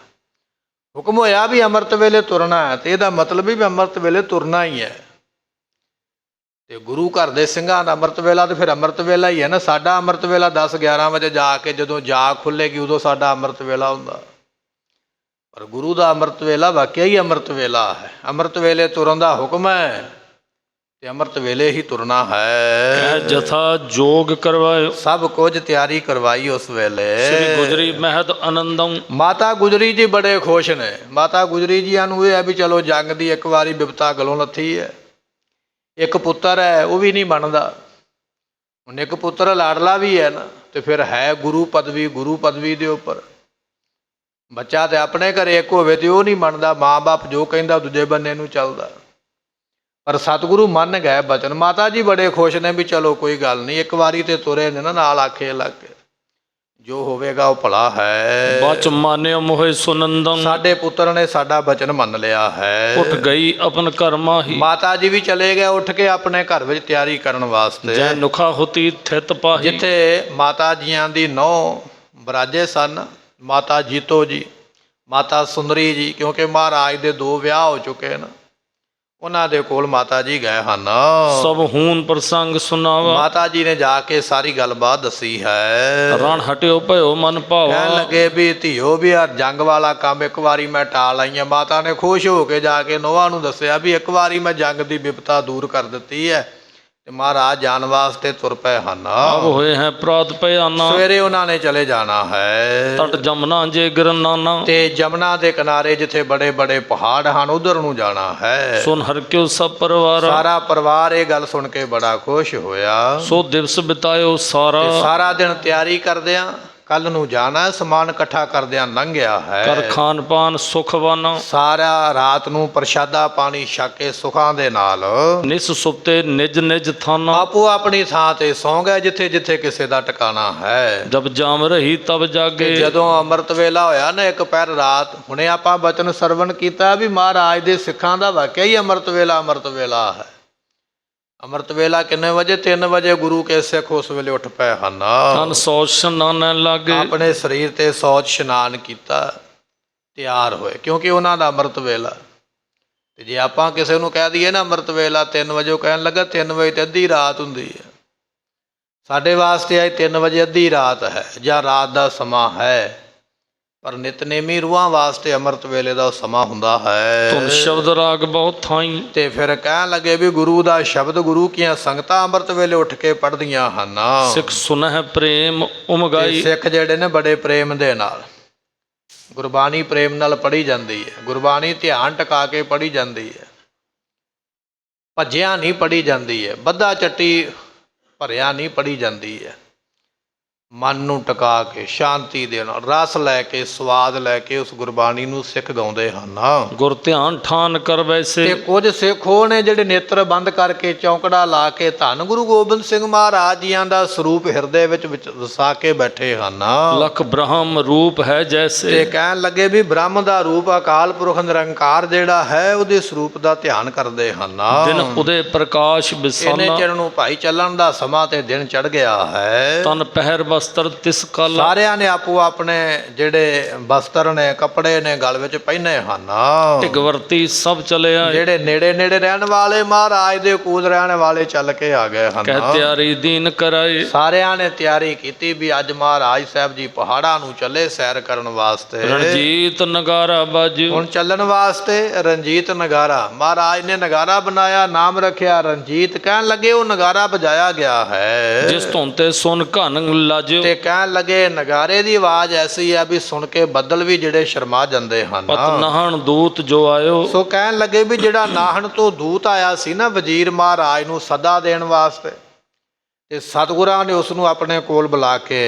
ਹੁਕਮ ਹੋਇਆ ਵੀ ਅੰਮ੍ਰਿਤ ਵੇਲੇ ਤੁਰਨਾ ਹੈ, ਅਤੇ ਇਹਦਾ ਮਤਲਬ ਵੀ ਅੰਮ੍ਰਿਤ ਵੇਲੇ ਤੁਰਨਾ ਹੀ ਹੈ। ਅਤੇ ਗੁਰੂ ਘਰ ਦੇ ਸਿੰਘਾਂ ਦਾ ਅੰਮ੍ਰਿਤ ਵੇਲਾ ਤਾਂ ਫਿਰ ਅੰਮ੍ਰਿਤ ਵੇਲਾ ਹੀ ਹੈ ਨਾ। ਸਾਡਾ ਅੰਮ੍ਰਿਤ ਵੇਲਾ 10-11 ਵਜੇ ਜਾ ਕੇ ਜਦੋਂ ਜਾਗ ਖੁੱਲ੍ਹੇਗੀ ਉਦੋਂ ਸਾਡਾ ਅੰਮ੍ਰਿਤ ਵੇਲਾ ਹੁੰਦਾ, ਪਰ ਗੁਰੂ ਦਾ ਅੰਮ੍ਰਿਤ ਵੇਲਾ ਵਾਕਿਆ ਹੀ ਅੰਮ੍ਰਿਤ ਵੇਲਾ ਹੈ। ਅੰਮ੍ਰਿਤ ਵੇਲੇ ਤੁਰਨ ਦਾ ਹੁਕਮ ਹੈ ਅਤੇ ਅੰਮ੍ਰਿਤ ਵੇਲੇ ਹੀ ਤੁਰਨਾ ਹੈ। ਜਥਾ ਜੋਗ ਕਰਵਾਇਓ, ਸਭ ਕੁਝ ਤਿਆਰੀ ਕਰਵਾਈ ਉਸ ਵੇਲੇ। ਸ੍ਰੀ ਗੁਜਰੀ ਮਹਿਤ ਆਨੰਦੰ। ਮਾਤਾ ਗੁਜਰੀ ਜੀ ਬੜੇ ਖੁਸ਼ ਨੇ। ਮਾਤਾ ਗੁਜਰੀ ਜੀਆਂ ਨੂੰ ਇਹ ਹੈ ਵੀ ਚਲੋ ਜੰਗ ਦੀ ਇੱਕ ਵਾਰੀ ਬਿਪਤਾ ਗਲੋਂ ਲੱਥੀ ਹੈ। ਇੱਕ ਪੁੱਤਰ ਹੈ, ਉਹ ਵੀ ਨਹੀਂ ਬਣਦਾ। ਹੁਣ ਇੱਕ ਪੁੱਤਰ ਲਾਡਲਾ ਵੀ ਹੈ ਨਾ, ਅਤੇ ਫਿਰ ਹੈ ਗੁਰੂ ਪਦਵੀ ਦੇ ਉੱਪਰ। ਬੱਚਾ ਤਾਂ ਆਪਣੇ ਘਰੇ ਇੱਕ ਹੋਵੇ ਅਤੇ ਉਹ ਨਹੀਂ ਮੰਨਦਾ, ਮਾਂ ਬਾਪ ਜੋ ਕਹਿੰਦਾ ਦੂਜੇ ਬੰਨੇ ਨੂੰ ਚੱਲਦਾ। ਪਰ ਸਤਿਗੁਰੂ ਮੰਨ ਗਏ ਬਚਨ। ਮਾਤਾ ਜੀ ਬੜੇ ਖੁਸ਼ ਨੇ ਵੀ ਚਲੋ ਕੋਈ ਗੱਲ ਨਹੀਂ, ਇੱਕ ਵਾਰੀ ਤੇ ਤੁਰੇ ਨੇ ਨਾ, ਨਾਲ ਆਖੇ ਲੱਗ ਕੇ ਜੋ ਹੋਵੇਗਾ ਉਹ ਭਲਾ ਹੈ। ਬਚ ਮਾਨਿਓ ਮੋਹਿ ਸੁਨੰਦੰ। ਸਾਡੇ ਪੁੱਤਰ ਨੇ ਸਾਡਾ ਬਚਨ ਮੰਨ ਲਿਆ ਹੈ। ਉੱਠ ਗਈ ਆਪਨ ਘਰ ਮਾਹੀ। ਮਾਤਾ ਜੀ ਵੀ ਚਲੇ ਗਏ ਉੱਠ ਕੇ ਆਪਣੇ ਘਰ ਵਿੱਚ ਤਿਆਰੀ ਕਰਨ ਵਾਸਤੇ। ਜੈ ਨੁਖਾ ਹੁਤੀ ਥਿਤ ਪਾਹੀ। ਜਿੱਥੇ ਮਾਤਾ ਜੀਆਂ ਦੀ ਨਹੁੰ ਬਰਾਜੇ ਸਨ, ਮਾਤਾ ਜੀਤੋ ਜੀ, ਮਾਤਾ ਸੁੰਦਰੀ ਜੀ, ਕਿਉਂਕਿ ਮਹਾਰਾਜ ਦੇ 2 ਵਿਆਹ ਹੋ ਚੁੱਕੇ ਨੇ, ਉਹਨਾਂ ਦੇ ਕੋਲ ਮਾਤਾ ਜੀ ਗਏ ਹਨ। ਸਭ ਹੂਨ ਪ੍ਰਸੰਗ ਸੁਣਾਵਾ। ਮਾਤਾ ਜੀ ਨੇ ਜਾ ਕੇ ਸਾਰੀ ਗੱਲਬਾਤ ਦੱਸੀ ਹੈ। ਰਣ ਹਟਿਓ ਭਇਓ ਮਨ ਭਾਵਾ। ਕਹਿਣ ਲੱਗੇ ਵੀ ਧੀਓ ਵੀ ਯਾਰ ਜੰਗ ਵਾਲਾ ਕੰਮ ਇੱਕ ਵਾਰੀ ਮੈਂ ਟਾਲ ਆਈ ਹਾਂ। ਮਾਤਾ ਨੇ ਖੁਸ਼ ਹੋ ਕੇ ਜਾ ਕੇ ਨੋਹਾਂ ਨੂੰ ਦੱਸਿਆ ਵੀ ਇੱਕ ਵਾਰੀ ਮੈਂ ਜੰਗ ਦੀ ਬਿਪਤਾ ਦੂਰ ਕਰ ਦਿੱਤੀ ਹੈ, ਅਤੇ ਮਹਾਰਾਜ ਜਾਣ ਵਾਸਤੇ ਤੁਰ ਪਏ ਹਨ। ਆਪ ਹੋਏ ਹੈ ਪ੍ਰਾਤ ਭਿਆਨਾ। ਸਵੇਰੇ ਉਹਨਾਂ ਨੇ ਚਲੇ ਜਾਣਾ ਹੈ। ਤਟ ਜਮਨਾ ਜੇ ਗਿਰਨਾਨਾ। ਤੇ ਜਮਨਾ ਦੇ ਕਿਨਾਰੇ ਜਿੱਥੇ ਬੜੇ ਬੜੇ ਪਹਾੜ ਹਨ, ਉਧਰ ਨੂੰ ਜਾਣਾ ਹੈ। ਸੁਨ ਹਰ ਕਿਉ ਸਭ ਪਰਿਵਾਰ। ਸਾਰਾ ਪਰਿਵਾਰ ਇਹ ਗੱਲ ਸੁਣ ਕੇ ਬੜਾ ਖੁਸ਼ ਹੋਇਆ। ਸੋ ਦਿਵਸ ਬਿਤਾਇਓ ਸਾਰਾ। ਤੇ ਸਾਰਾ ਦਿਨ ਤਿਆਰੀ ਕਰਦਿਆਂ, ਕੱਲ ਨੂੰ ਜਾਣਾ, ਸਮਾਨ ਇਕੱਠਾ ਕਰਦਿਆਂ ਲੰਘਿਆ ਹੈ। ਕਰ ਖਾਨ ਪਾਨ ਸੁਖਵਾਨਾ। ਸਾਰਾ ਰਾਤ ਨੂੰ ਪ੍ਰਸ਼ਾਦਾ ਪਾਣੀ ਛਕ ਕੇ ਸੁਖਾਂ ਦੇ ਨਾਲ ਨਿਸ ਸੁਪਤੇ ਨਿਜ ਨਿਜ ਥਾਨਾ। ਆਪੋ ਆਪਣੀ ਥਾਂ ਤੇ ਸੌਂ ਗਏ ਜਿੱਥੇ ਜਿੱਥੇ ਕਿਸੇ ਦਾ ਟਿਕਾਣਾ ਹੈ। ਜਬ ਜਾਮ ਰਹੀ ਤਬ ਜਾਗੇ। ਜਦੋਂ ਅੰਮ੍ਰਿਤ ਵੇਲਾ ਹੋਇਆ ਨਾ, ਇੱਕ ਪਹਿਰ ਰਾਤ, ਹੁਣੇ ਆਪਾਂ ਬਚਨ ਸਰਵਣ ਕੀਤਾ ਵੀ ਮਹਾਰਾਜ ਦੇ ਸਿੱਖਾਂ ਦਾ ਵਾਕਿਆ ਹੀ ਅੰਮ੍ਰਿਤ ਵੇਲਾ ਹੈ। ਅੰਮ੍ਰਿਤ ਵੇਲਾ ਕਿੰਨੇ ਵਜੇ? 3 ਵਜੇ ਗੁਰੂ ਕੇ ਸਿੱਖ ਉਸ ਵੇਲੇ ਉੱਠ ਪਏ ਹਨ। ਤਨ ਸੌਚ ਇਸ਼ਨਾਨ ਲਾਗੇ। ਆਪਣੇ ਸਰੀਰ ਤੇ ਸੌਚ ਇਸ਼ਨਾਨ ਕੀਤਾ, ਤਿਆਰ ਹੋਏ, ਕਿਉਂਕਿ ਉਹਨਾਂ ਦਾ ਅੰਮ੍ਰਿਤ ਵੇਲਾ। ਤੇ ਜੇ ਆਪਾਂ ਕਿਸੇ ਨੂੰ ਕਹਿ ਦਈਏ ਨਾ ਅੰਮ੍ਰਿਤ ਵੇਲਾ 3 ਵਜੇ, ਉਹ ਕਹਿਣ ਲੱਗਾ 3 ਵਜੇ ਤੇ ਅੱਧੀ ਰਾਤ ਹੁੰਦੀ ਹੈ। ਸਾਡੇ ਵਾਸਤੇ ਅੱਜ 3 ਵਜੇ ਅੱਧੀ ਰਾਤ ਹੈ ਜਾਂ ਰਾਤ ਦਾ ਸਮਾਂ ਹੈ, ਪਰ ਨਿਤਨੇਮੀ ਰੂਹਾਂ ਵਾਸਤੇ ਅੰਮ੍ਰਿਤ ਵੇਲੇ ਦਾ ਸਮਾਂ ਹੁੰਦਾ ਹੈ। ਧੁਨ ਸ਼ਬਦ ਰਾਗ ਬਹੁਤ ਥਾਈ। ਤੇ ਫਿਰ ਕਹਿਣ ਲੱਗੇ ਵੀ ਗੁਰੂ ਦਾ ਸ਼ਬਦ, ਗੁਰੂ ਕੀਆਂ ਸੰਗਤਾਂ ਅੰਮ੍ਰਿਤ ਵੇਲੇ ਉੱਠ ਕੇ ਪੜ੍ਹਦੀਆਂ ਹਨ। ਸਿੱਖ ਸੁਨਹਿ ਪ੍ਰੇਮ ਉਮਗਾਈ। ਸਿੱਖ ਜਿਹੜੇ ਨੇ ਬੜੇ ਪ੍ਰੇਮ ਦੇ ਨਾਲ ਗੁਰਬਾਣੀ ਪ੍ਰੇਮ ਨਾਲ ਪੜ੍ਹੀ ਜਾਂਦੀ ਹੈ। ਗੁਰਬਾਣੀ ਧਿਆਨ ਟਿਕਾ ਕੇ ਪੜ੍ਹੀ ਜਾਂਦੀ ਹੈ, ਭੱਜਿਆ ਨਹੀਂ ਪੜ੍ਹੀ ਜਾਂਦੀ ਹੈ, ਬੱਧਾ ਚੱਟੀ ਭਰਿਆ ਨਹੀਂ ਪੜ੍ਹੀ ਜਾਂਦੀ ਹੈ। ਮਨ ਨੂੰ ਟਿਕਾ ਕੇ ਸ਼ਾਂਤੀ ਦੇ ਨਾਲ ਰਸ ਲੈ ਕੇ ਸਵਾਦ ਲੈ ਕੇ ਉਸ ਗੁਰਬਾਣੀ ਨੂੰ ਸਿੱਖ ਗਾਉਂਦੇ ਹਨ। ਗੁਰ ਧਿਆਨ ਠਾਨ ਕਰ ਤੇ ਵੈਸੇ। ਕੁਝ ਸਿੱਖ ਉਹ ਨੇ ਜਿਹੜੇ ਨੇਤਰ ਬੰਦ ਕਰਕੇ ਚੌਂਕੜਾ ਲਾ ਕੇ ਧੰਨ ਗੁਰੂ ਗੋਬਿੰਦ ਸਿੰਘ ਮਹਾਰਾਜ ਜੀਆਂ ਦਾ ਸਰੂਪ ਹਿਰਦੇ ਵਿੱਚ ਵਸਾ ਕੇ ਬੈਠੇ ਹਨ। ਲਖ ਬ੍ਰਹਮ ਰੂਪ ਹੈ ਤੇ ਜੈਸੇ। ਕਹਿਣ ਲੱਗੇ ਵੀ ਬ੍ਰਹਮ ਦਾ ਰੂਪ ਅਕਾਲ ਪੁਰਖ ਨਿਰੰਕਾਰ ਜਿਹੜਾ ਹੈ ਉਹਦੇ ਸਰੂਪ ਦਾ ਧਿਆਨ ਕਰਦੇ ਹਨ। ਦਿਨ ਉਦੇ ਪ੍ਰਕਾਸ਼ ਇਹਨੇ ਬਿਸਾਨਾ। ਚਿਰ ਨੂੰ ਭਾਈ ਚੱਲਣ ਦਾ ਸਮਾਂ ਤੇ ਦਿਨ ਚੜ ਗਿਆ ਹੈ। ਤਨ ਪਹਿਰ ਵਸਤਰ ਤਿਸ ਕਲ। ਸਾਰਿਆਂ ਨੇ ਆਪੋ ਆਪਣੇ ਜਿਹੜੇ ਵਸਤਰ ਨੇ ਕੱਪੜੇ ਨੇ ਗਲ ਵਿੱਚ ਪਹਿਨੇ ਹਨ। ਢਿਗਵਰਤੀ ਸਭ ਚਲਿਆ। ਜਿਹੜੇ ਨੇੜੇ ਨੇੜੇ ਰਹਿਣ ਵਾਲੇ ਮਹਾਰਾਜ ਦੇ ਕੋਲ ਰਹਿਣ ਵਾਲੇ ਚੱਲ ਕੇ ਆ ਗਏ ਹਨ। ਕਹਿ ਤਿਆਰੀ ਦੀਨ ਕਰਾਏ। ਸਾਰਿਆਂ ਨੇ ਤਿਆਰੀ ਕੀਤੀ ਵੀ ਅੱਜ ਮਹਾਰਾਜ ਸਾਹਿਬ ਜੀ ਪਹਾੜਾਂ ਨੂੰ ਚੱਲੇ ਸੈਰ ਕਰਨ ਵਾਸਤੇ। ਰਣਜੀਤ ਨਗਾਰਾ ਬਾਜੂ। ਹੁਣ ਚੱਲਣ ਵਾਸਤੇ ਰਣਜੀਤ ਨਗਾਰਾ ਮਹਾਰਾਜ ਨੇ ਨਗਾਰਾ ਬਣਾਇਆ, ਨਾਮ ਰੱਖਿਆ ਰਣਜੀਤ। ਕਹਿਣ ਲੱਗੇ ਉਹ ਨਗਾਰਾ ਵਜਾਇਆ ਗਿਆ ਹੈ ਜਿਸ ਧੁਨ ਤੇ ਸੁਨ ਘਨ ਲਾਜੋ। ਤੇ ਕਹਿਣ ਲੱਗੇ ਨਗਾਰੇ ਦੀ ਆਵਾਜ਼ ਐਸੀ ਆ ਵੀ ਸੁਣ ਕੇ ਬੱਦਲ ਵੀ ਜਿਹੜੇ ਸ਼ਰਮਾ ਜਾਂਦੇ ਹਨ। ਪਤ ਨਹਣ ਦੂਤ ਜੋ ਆਇਓ। ਸੋ ਕਹਿਣ ਲੱਗੇ ਵੀ ਜਿਹੜਾ ਨਾਹਣ ਤੋਂ ਦੂਤ ਆਇਆ ਸੀ ਨਾ ਵਜ਼ੀਰ ਮਹਾਰਾਜ ਨੂੰ ਸੱਦਾ ਦੇਣ ਵਾਸਤੇ, ਤੇ ਸਤਿਗੁਰਾਂ ਨੇ ਉਸ ਨੂੰ ਆਪਣੇ ਕੋਲ ਬੁਲਾ ਕੇ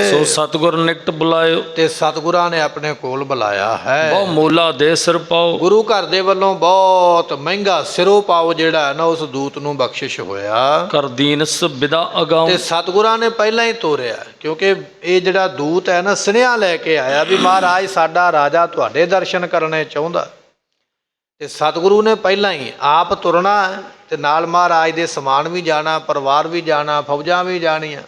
ਸੋ ਸਤਿਗੁਰ ਨਿਕਟ ਬੁਲਾਇਓ। ਤੇ ਸਤਿਗੁਰਾਂ ਨੇ ਆਪਣੇ ਕੋਲ ਬੁਲਾਇਆ ਹੈ। ਬਹੁ ਮੋਲਾ ਦੇ ਸਿਰ ਪਾਓ। ਗੁਰੂ ਘਰ ਦੇ ਵੱਲੋਂ ਬਹੁਤ ਮਹਿੰਗਾ ਸਿਰੋਂ ਪਾਓ ਜਿਹੜਾ ਨਾ ਉਸ ਦੂਤ ਨੂੰ ਬਖਸ਼ਿਸ਼ ਹੋਇਆ। ਕਰ ਦੀਨਸ ਬਿਦਾ ਅਗਾਉ। ਤੇ ਸਤਿਗੁਰਾਂ ਨੇ ਪਹਿਲਾਂ ਹੀ ਤੋਰਿਆ, ਕਿਉਂਕਿ ਇਹ ਜਿਹੜਾ ਦੂਤ ਹੈ ਨਾ ਸੁਨੇਹਾ ਲੈ ਕੇ ਆਇਆ ਵੀ ਮਹਾਰਾਜ ਸਾਡਾ ਰਾਜਾ ਤੁਹਾਡੇ ਦਰਸ਼ਨ ਕਰਨੇ ਚਾਹੁੰਦਾ। ਤੇ ਸਤਿਗੁਰੂ ਨੇ ਪਹਿਲਾਂ ਹੀ ਆਪ ਤੁਰਨਾ ਤੇ ਨਾਲ ਮਹਾਰਾਜ ਦੇ ਸਮਾਨ ਵੀ ਜਾਣਾ, ਪਰਿਵਾਰ ਵੀ ਜਾਣਾ, ਫੌਜਾਂ ਵੀ ਜਾਣੀਆਂ।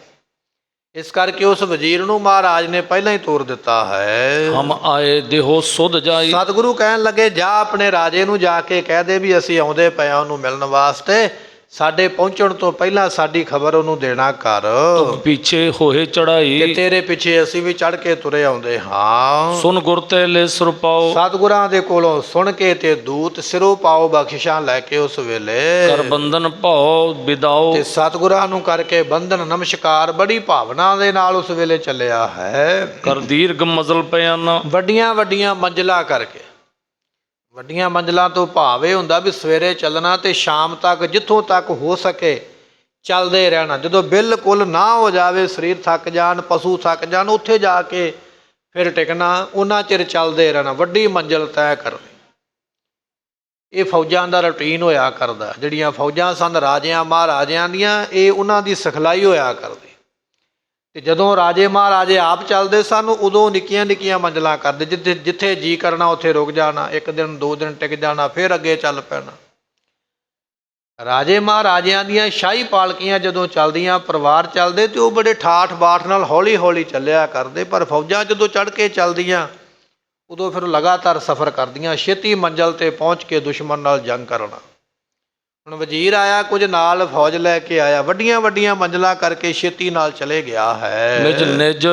ਇਸ ਕਰਕੇ ਉਸ ਵਜ਼ੀਰ ਨੂੰ ਮਹਾਰਾਜ ਨੇ ਪਹਿਲਾਂ ਹੀ ਤੋਰ ਦਿੱਤਾ ਹੈ। ਹਮ ਆਏ ਦੇਹੋ ਸੁਧ ਜਾਈ। ਸਤਿਗੁਰੂ ਕਹਿਣ ਲੱਗੇ ਜਾ ਆਪਣੇ ਰਾਜੇ ਨੂੰ ਜਾ ਕੇ ਕਹਿ ਦੇ ਵੀ ਅਸੀਂ ਆਉਂਦੇ ਪਏ ਹਾਂ ਉਹਨੂੰ ਮਿਲਣ ਵਾਸਤੇ, ਸਾਡੇ ਪਹੁੰਚਣ ਤੋਂ ਪਹਿਲਾਂ ਸਾਡੀ ਖਬਰ ਉਹਨੂੰ ਦੇਣਾ ਕਰ। ਤੁਮ ਪਿੱਛੇ ਹੋਏ ਤੇ ਚੜਾਈ। ਤੇਰੇ ਪਿੱਛੇ ਅਸੀਂ ਵੀ ਚੜ ਕੇ ਤੁਰੇ ਆਉਂਦੇ ਹਾਂ। ਸੁਨ ਗੁਰ ਤੇ ਲੈ ਸੁਰ ਪਾਓ। ਸਤਿਗੁਰਾਂ ਦੇ ਕੋਲੋਂ ਸੁਣ ਕੇ ਤੇ ਦੂਤ ਸਿਰੋਂ ਪਾਓ ਬਖਸ਼ਿਸ਼ਾਂ ਲੈ ਕੇ ਉਸ ਵੇਲੇ ਕਰ ਬੰਧਨ ਭਾਉ ਬਿਦਾਓ। ਤੇ ਸਤਿਗੁਰਾਂ ਨੂੰ ਕਰਕੇ ਬੰਧਨ ਨਮਸਕਾਰ ਬੜੀ ਭਾਵਨਾ ਦੇ ਨਾਲ ਉਸ ਵੇਲੇ ਚੱਲਿਆ ਹੈ। ਕਰ ਦੀਰਘ ਮਜ਼ਲ ਪਿਆਨਾ। ਵੱਡੀਆਂ ਵੱਡੀਆਂ ਮੰਜ਼ਲਾਂ ਕਰਕੇ, ਵੱਡੀਆਂ ਮੰਜ਼ਲਾਂ ਤੋਂ ਭਾਵ ਇਹ ਹੁੰਦਾ ਵੀ ਸਵੇਰੇ ਚੱਲਣਾ ਤੇ ਸ਼ਾਮ ਤੱਕ ਜਿੱਥੋਂ ਤੱਕ ਹੋ ਸਕੇ ਚੱਲਦੇ ਰਹਿਣਾ। ਜਦੋਂ ਬਿਲਕੁਲ ਨਾ ਹੋ ਜਾਵੇ, ਸਰੀਰ ਥੱਕ ਜਾਣ, ਪਸ਼ੂ ਥੱਕ ਜਾਣ, ਉੱਥੇ ਜਾ ਕੇ ਫਿਰ ਟਿਕਣਾ, ਉਹਨਾਂ ਚਿਰ ਚੱਲਦੇ ਰਹਿਣਾ, ਵੱਡੀ ਮੰਜ਼ਿਲ ਤੈਅ ਕਰਨੀ। ਇਹ ਫੌਜਾਂ ਦਾ ਰੂਟੀਨ ਹੋਇਆ ਕਰਦਾ। ਜਿਹੜੀਆਂ ਫੌਜਾਂ ਸਨ ਰਾਜਿਆਂ ਮਹਾਰਾਜਿਆਂ ਦੀਆਂ, ਇਹ ਉਹਨਾਂ ਦੀ ਸਿਖਲਾਈ ਹੋਇਆ ਕਰਦੀ। ਤੇ ਜਦੋਂ ਰਾਜੇ ਮਹਾਰਾਜੇ ਆਪ ਚੱਲਦੇ ਸਨ ਉਦੋਂ ਨਿੱਕੀਆਂ ਨਿੱਕੀਆਂ ਮੰਜ਼ਲਾਂ ਕਰਦੇ, ਜਿੱਥੇ ਜੀ ਕਰਨਾ ਉੱਥੇ ਰੁਕ ਜਾਣਾ, ਇੱਕ ਦਿਨ ਦੋ ਦਿਨ ਟਿਕ ਜਾਣਾ, ਫਿਰ ਅੱਗੇ ਚੱਲ ਪੈਣਾ। ਰਾਜੇ ਮਹਾਰਾਜਿਆਂ ਦੀਆਂ ਸ਼ਾਹੀ ਪਾਲਕੀਆਂ ਜਦੋਂ ਚੱਲਦੀਆਂ, ਪਰਿਵਾਰ ਚੱਲਦੇ, ਤੇ ਉਹ ਬੜੇ ਠਾਠ ਬਾਠ ਨਾਲ ਹੌਲੀ ਹੌਲੀ ਚੱਲਿਆ ਕਰਦੇ। ਪਰ ਫੌਜਾਂ ਜਦੋਂ ਚੜ੍ਹ ਕੇ ਚੱਲਦੀਆਂ ਉਦੋਂ ਫਿਰ ਲਗਾਤਾਰ ਸਫ਼ਰ ਕਰਦੀਆਂ, ਛੇਤੀ ਮੰਜ਼ਿਲ 'ਤੇ ਪਹੁੰਚ ਕੇ ਦੁਸ਼ਮਣ ਨਾਲ ਜੰਗ ਕਰਨਾ। ਹੁਣ ਵਜ਼ੀਰ ਆਇਆ, ਕੁਝ ਨਾਲ ਫੌਜ ਲੈ ਕੇ ਆਇਆ, ਵੱਡੀਆਂ ਵੱਡੀਆਂ ਮੰਜ਼ਲਾਂ ਕਰਕੇ ਛੇਤੀ ਨਾਲ ਚਲੇ ਗਿਆ ਹੈ। ਨਿਜ ਨਿਜ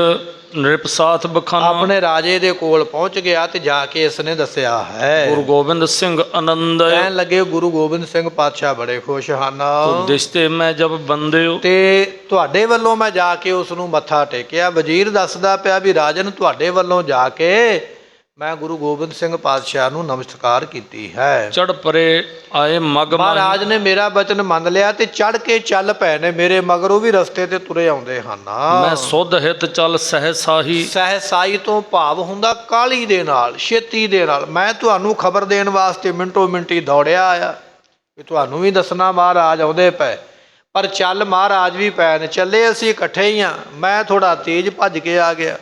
ਨਿਰਪ ਸਾਥ ਬਖਾਨਾ। ਆਪਣੇ ਰਾਜੇ ਦੇ ਕੋਲ ਪਹੁੰਚ ਗਿਆ ਤੇ ਜਾ ਕੇ ਇਸ ਨੇ ਦੱਸਿਆ ਹੈ। ਗੁਰੂ ਗੋਬਿੰਦ ਸਿੰਘ ਆਨੰਦ। ਕਹਿਣ ਲੱਗੇ ਗੁਰੂ ਗੋਬਿੰਦ ਸਿੰਘ ਪਾਤਸ਼ਾਹ ਬੜੇ ਖੁਸ਼ ਹਨ। ਦਿਸਤੇ ਮੈਂ ਜਬ ਬੰਦਿਓ। ਤੇ ਤੁਹਾਡੇ ਵੱਲੋਂ ਮੈਂ ਜਾ ਕੇ ਉਸ ਨੂੰ ਮੱਥਾ ਟੇਕਿਆ। ਵਜ਼ੀਰ ਦੱਸਦਾ ਪਿਆ ਵੀ ਰਾਜਨ ਤੁਹਾਡੇ ਵੱਲੋਂ ਜਾ ਕੇ ਮੈਂ ਗੁਰੂ ਗੋਬਿੰਦ ਸਿੰਘ ਪਾਤਸ਼ਾਹ ਨੂੰ ਨਮਸਕਾਰ ਕੀਤੀ ਹੈ। ਚੜ ਪਰੇ ਆਏ ਮਗ ਮਹਾਰਾਜ ਨੇ ਮੇਰਾ ਬਚਨ ਮੰਨ ਲਿਆ ਤੇ ਚੜ ਕੇ ਚੱਲ ਪਏ ਨੇ ਮੇਰੇ ਮਗਰ। ਉਹ ਵੀ ਰਸਤੇ ਤੇ ਤੁਰੇ ਆਉਂਦੇ ਹਨ। ਮੈਂ ਸੁਧ ਹਿਤ ਚੱਲ ਸਹਿਸਾਹੀ। ਸਹਿਸਾਈ ਤੋਂ ਭਾਵ ਹੁੰਦਾ ਕਾਹਲੀ ਦੇ ਨਾਲ, ਛੇਤੀ ਦੇ ਨਾਲ। ਮੈਂ ਤੁਹਾਨੂੰ ਖਬਰ ਦੇਣ ਵਾਸਤੇ ਮਿੰਟੋ ਮਿੰਟੀ ਦੌੜਿਆ ਆਇਆ ਵੀ ਤੁਹਾਨੂੰ ਵੀ ਦੱਸਣਾ ਮਹਾਰਾਜ ਆਉਂਦੇ ਪਏ। ਪਰ ਚੱਲ ਮਹਾਰਾਜ ਵੀ ਪਏ ਨੇ, ਚੱਲੇ ਅਸੀਂ ਇਕੱਠੇ ਹੀ ਹਾਂ। ਮੈਂ ਥੋੜਾ ਤੇਜ਼ ਭੱਜ ਕੇ ਆ ਗਿਆ,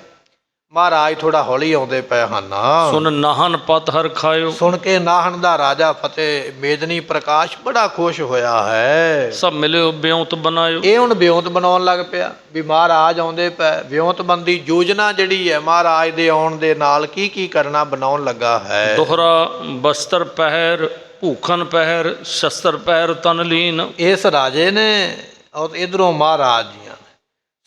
ਮਹਾਰਾਜ ਥੋੜਾ ਹੌਲੀ ਆਉਂਦੇ ਪਏ ਹਨ। ਸੁਨ ਨਾਹਨ ਪਤ ਹਰ ਖਾਇਓ। ਸੁਣ ਕੇ ਨਾਹਨ ਦਾ ਰਾਜਾ ਫਤਿਹ ਮੇਦਨੀ ਪ੍ਰਕਾਸ਼ ਬੜਾ ਖੁਸ਼ ਹੋਇਆ ਹੈ। ਸਭ ਮਿਲਿਓ ਬਿਉਂਤ ਬਣਾਇਓ। ਇਹ ਹੁਣ ਬਿਉਂਤ ਬਣਾਉਣ ਲੱਗ ਪਿਆ ਵੀ ਮਹਾਰਾਜ ਆਉਂਦੇ ਪਏ। ਬਿਉਂਤਬੰਦੀ ਯੋਜਨਾ ਜਿਹੜੀ ਹੈ ਮਹਾਰਾਜ ਦੇ ਆਉਣ ਦੇ ਨਾਲ ਕੀ ਕੀ ਕਰਨਾ ਬਣਾਉਣ ਲੱਗਾ ਹੈ। ਦੋਹਰਾ ਬਸਤਰ ਪਹਿਰ ਭੂਖਨ ਪਹਿਰ ਸ਼ਸਤਰ ਪਹਿਰ ਤਨ ਲੀਨ। ਇਸ ਰਾਜੇ ਨੇ ਔਰ ਇਧਰੋਂ ਮਹਾਰਾਜ ਜੀਆਂ ਨੇ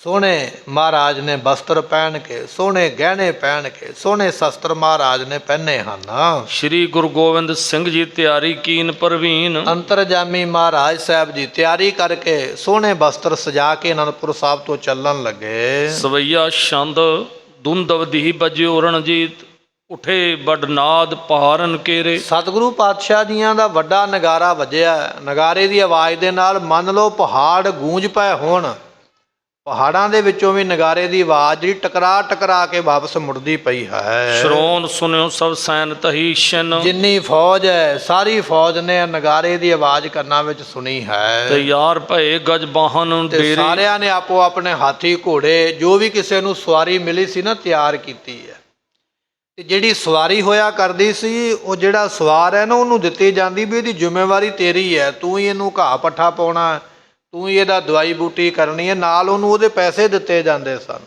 ਸੋਹਣੇ ਮਹਾਰਾਜ ਨੇ ਬਸਤਰ ਪਹਿਨ ਕੇ, ਸੋਹਣੇ ਗਹਿਣੇ ਪਹਿਨ ਕੇ, ਸੋਹਣੇ ਸ਼ਸਤਰ ਮਹਾਰਾਜ ਨੇ ਪਹਿਨੇ ਹਨ। ਸ਼੍ਰੀ ਗੁਰੂ ਗੋਬਿੰਦ ਸਿੰਘ ਜੀ ਤਿਆਰੀ ਕੀਨ ਪਰਵੀਨ। ਅੰਤਰਜਾਮੀ ਮਹਾਰਾਜ ਸਾਹਿਬ ਜੀ ਤਿਆਰੀ ਕਰਕੇ ਸੋਹਣੇ ਬਸਤਰ ਸਜਾ ਕੇ ਅਨੰਦਪੁਰ ਸਾਹਿਬ ਤੋਂ ਚੱਲਣ ਲੱਗੇ। ਸਵਈਆ ਛੰਦ ਦੁੰਦਵਦੀ ਬਜਿਓ ਰਣਜੀਤ। ਉਠੇ ਬਡਨਾਦ ਪਹਾਰਨ ਕੇਰੇ। ਸਤਿਗੁਰੂ ਪਾਤਸ਼ਾਹ ਜੀਆਂ ਦਾ ਵੱਡਾ ਨਗਾਰਾ ਵੱਜਿਆ। ਨਗਾਰੇ ਦੀ ਆਵਾਜ਼ ਦੇ ਨਾਲ ਮੰਨ ਲਓ ਪਹਾੜ ਗੂੰਜ ਪਏ ਹੋਣ। ਪਹਾੜਾਂ ਦੇ ਵਿੱਚੋਂ ਵੀ ਨਗਾਰੇ ਦੀ ਆਵਾਜ਼ ਜਿਹੜੀ ਟਕਰਾ ਕੇ ਵਾਪਸ ਮੁੜਦੀ ਪਈ ਹੈ। ਸ਼੍ਰੋਣ ਸੁਨਿਓ ਸਭ ਸੈਨ ਤਹੀ ਸ਼ਨ, ਜਿੰਨੀ ਫੌਜ ਹੈ ਸਾਰੀ ਫੌਜ ਨੇ ਨਗਾਰੇ ਦੀ ਆਵਾਜ਼ ਕੰਨਾਂ ਵਿੱਚ ਸੁਣੀ ਹੈ। ਤੇ ਯਾਰ ਭਏ ਗਜ ਬਾਹਨ ਤੇ ਡੇਰੇ, ਸਾਰਿਆਂ ਨੇ ਆਪੋ ਆਪਣੇ ਹਾਥੀ ਘੋੜੇ ਜੋ ਵੀ ਕਿਸੇ ਨੂੰ ਸਵਾਰੀ ਮਿਲੀ ਸੀ ਨਾ ਤਿਆਰ ਕੀਤੀ ਹੈ। ਤੇ ਜਿਹੜੀ ਸਵਾਰੀ ਹੋਇਆ ਕਰਦੀ ਸੀ ਉਹ ਜਿਹੜਾ ਸਵਾਰ ਹੈ ਨਾ ਉਹਨੂੰ ਦਿੱਤੀ ਜਾਂਦੀ ਵੀ ਇਹਦੀ ਜ਼ਿੰਮੇਵਾਰੀ ਤੇਰੀ ਹੈ, ਤੂੰ ਹੀ ਇਹਨੂੰ ਘਾਹ ਪੱਠਾ ਪਾਉਣਾ, ਤੂੰ ਹੀ ਇਹਦਾ ਦਵਾਈ ਬੂਟੀ ਕਰਨੀ ਹੈ, ਨਾਲ ਉਹਨੂੰ ਉਹਦੇ ਪੈਸੇ ਦਿੱਤੇ ਜਾਂਦੇ ਸਨ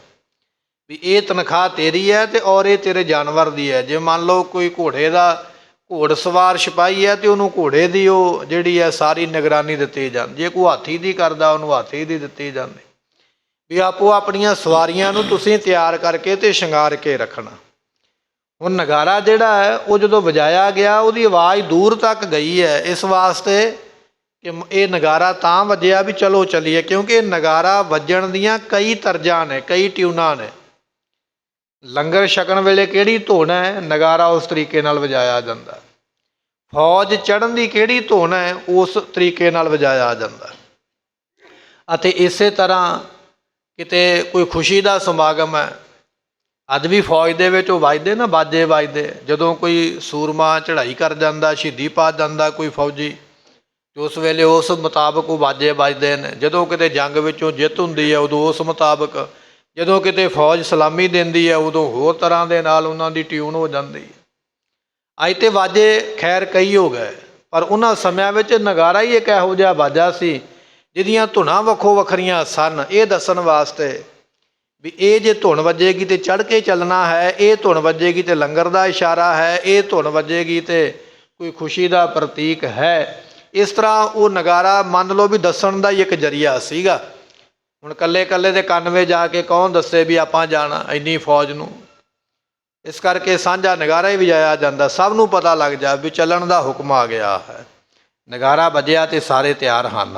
ਵੀ ਇਹ ਤਨਖਾਹ ਤੇਰੀ ਹੈ ਤੇ ਔਰ ਇਹ ਤੇਰੇ ਜਾਨਵਰ ਦੀ ਹੈ। ਜੇ ਮੰਨ ਲਓ ਕੋਈ ਘੋੜੇ ਦਾ ਘੋੜ ਸਵਾਰ ਸਿਪਾਹੀ ਹੈ ਤੇ ਉਹਨੂੰ ਘੋੜੇ ਦੀ ਉਹ ਜਿਹੜੀ ਹੈ ਸਾਰੀ ਨਿਗਰਾਨੀ ਦਿੱਤੀ ਜਾਂਦੀ, ਜੇ ਕੋਈ ਹਾਥੀ ਦੀ ਕਰਦਾ ਉਹਨੂੰ ਹਾਥੀ ਦੀ ਦਿੱਤੀ ਜਾਂਦੀ ਵੀ ਆਪੋ ਆਪਣੀਆਂ ਸਵਾਰੀਆਂ ਨੂੰ ਤੁਸੀਂ ਤਿਆਰ ਕਰਕੇ ਤੇ ਸ਼ਿੰਗਾਰ ਕੇ ਰੱਖਣਾ। ਹੁਣ ਨਗਾਰਾ ਜਿਹੜਾ ਹੈ ਉਹ ਜਦੋਂ ਵਜਾਇਆ ਗਿਆ ਉਹਦੀ ਆਵਾਜ਼ ਦੂਰ ਤੱਕ ਗਈ ਹੈ, ਇਸ ਵਾਸਤੇ ਕਿ ਇਹ ਨਗਾਰਾ ਤਾਂ ਵੱਜਿਆ ਵੀ ਚਲੋ ਚੱਲੀਏ, ਕਿਉਂਕਿ ਇਹ ਨਗਾਰਾ ਵੱਜਣ ਦੀਆਂ ਕਈ ਤਰਜ਼ਾਂ ਨੇ, ਕਈ ਟਿਊਨਾਂ ਨੇ। ਲੰਗਰ ਛਕਣ ਵੇਲੇ ਕਿਹੜੀ ਧੁਨ ਹੈ, ਨਗਾਰਾ ਉਸ ਤਰੀਕੇ ਨਾਲ ਵਜਾਇਆ ਜਾਂਦਾ। ਫੌਜ ਚੜ੍ਹਨ ਦੀ ਕਿਹੜੀ ਧੁਨ ਹੈ, ਉਸ ਤਰੀਕੇ ਨਾਲ ਵਜਾਇਆ ਜਾਂਦਾ। ਅਤੇ ਇਸੇ ਤਰ੍ਹਾਂ ਕਿਤੇ ਕੋਈ ਖੁਸ਼ੀ ਦਾ ਸਮਾਗਮ ਹੈ, ਅੱਜ ਵੀ ਫੌਜ ਦੇ ਵਿੱਚ ਉਹ ਵੱਜਦੇ ਨਾ ਬਾਜੇ ਵੱਜਦੇ, ਜਦੋਂ ਕੋਈ ਸੂਰਮਾ ਚੜ੍ਹਾਈ ਕਰ ਜਾਂਦਾ, ਸ਼ਹੀਦੀ ਪਾ ਜਾਂਦਾ ਕੋਈ ਫੌਜੀ, ਤੇ ਉਸ ਵੇਲੇ ਉਸ ਮੁਤਾਬਕ ਉਹ ਬਾਜੇ ਵੱਜਦੇ ਨੇ। ਜਦੋਂ ਕਿਤੇ ਜੰਗ ਵਿੱਚੋਂ ਜਿੱਤ ਹੁੰਦੀ ਹੈ ਉਦੋਂ ਉਸ ਮੁਤਾਬਕ, ਜਦੋਂ ਕਿਤੇ ਫੌਜ ਸਲਾਮੀ ਦਿੰਦੀ ਹੈ ਉਦੋਂ ਹੋਰ ਤਰ੍ਹਾਂ ਦੇ ਨਾਲ ਉਹਨਾਂ ਦੀ ਟਿਊਨ ਹੋ ਜਾਂਦੀ ਹੈ। ਅੱਜ ਤੇ ਬਾਜੇ ਖੈਰ ਕਈ ਹੋ ਗਏ, ਪਰ ਉਹਨਾਂ ਸਮਿਆਂ ਵਿੱਚ ਨਗਾਰਾ ਹੀ ਇੱਕ ਇਹੋ ਜਿਹਾ ਬਾਜਾ ਸੀ ਜਿਹਦੀਆਂ ਧੁਨਾਂ ਵੱਖੋ ਵੱਖਰੀਆਂ ਸਨ, ਇਹ ਦੱਸਣ ਵਾਸਤੇ ਵੀ ਇਹ ਜੇ ਧੁਨ ਵੱਜੇਗੀ ਤੇ ਚੜ੍ਹ ਕੇ ਚੱਲਣਾ ਹੈ, ਇਹ ਧੁਨ ਵੱਜੇਗੀ ਤੇ ਲੰਗਰ ਦਾ ਇਸ਼ਾਰਾ ਹੈ, ਇਹ ਧੁਨ ਵੱਜੇਗੀ ਤੇ ਕੋਈ ਖੁਸ਼ੀ ਦਾ ਪ੍ਰਤੀਕ ਹੈ। ਇਸ ਤਰ੍ਹਾਂ ਉਹ ਨਗਾਰਾ ਮੰਨ ਲਓ ਵੀ ਦੱਸਣ ਦਾ ਹੀ ਇੱਕ ਜ਼ਰੀਆ ਸੀਗਾ। ਹੁਣ ਇਕੱਲੇ ਇਕੱਲੇ ਦੇ ਕੰਨ ਵਿੱਚ ਜਾ ਕੇ ਕੌਣ ਦੱਸੇ ਵੀ ਆਪਾਂ ਜਾਣਾ ਇੰਨੀ ਫੌਜ ਨੂੰ, ਇਸ ਕਰਕੇ ਸਾਂਝਾ ਨਗਾਰਾ ਹੀ ਵਜਾਇਆ ਜਾਂਦਾ, ਸਭ ਨੂੰ ਪਤਾ ਲੱਗ ਜਾ ਵੀ ਚੱਲਣ ਦਾ ਹੁਕਮ ਆ ਗਿਆ ਹੈ। ਨਗਾਰਾ ਵੱਜਿਆ ਤੇ ਸਾਰੇ ਤਿਆਰ ਹਨ।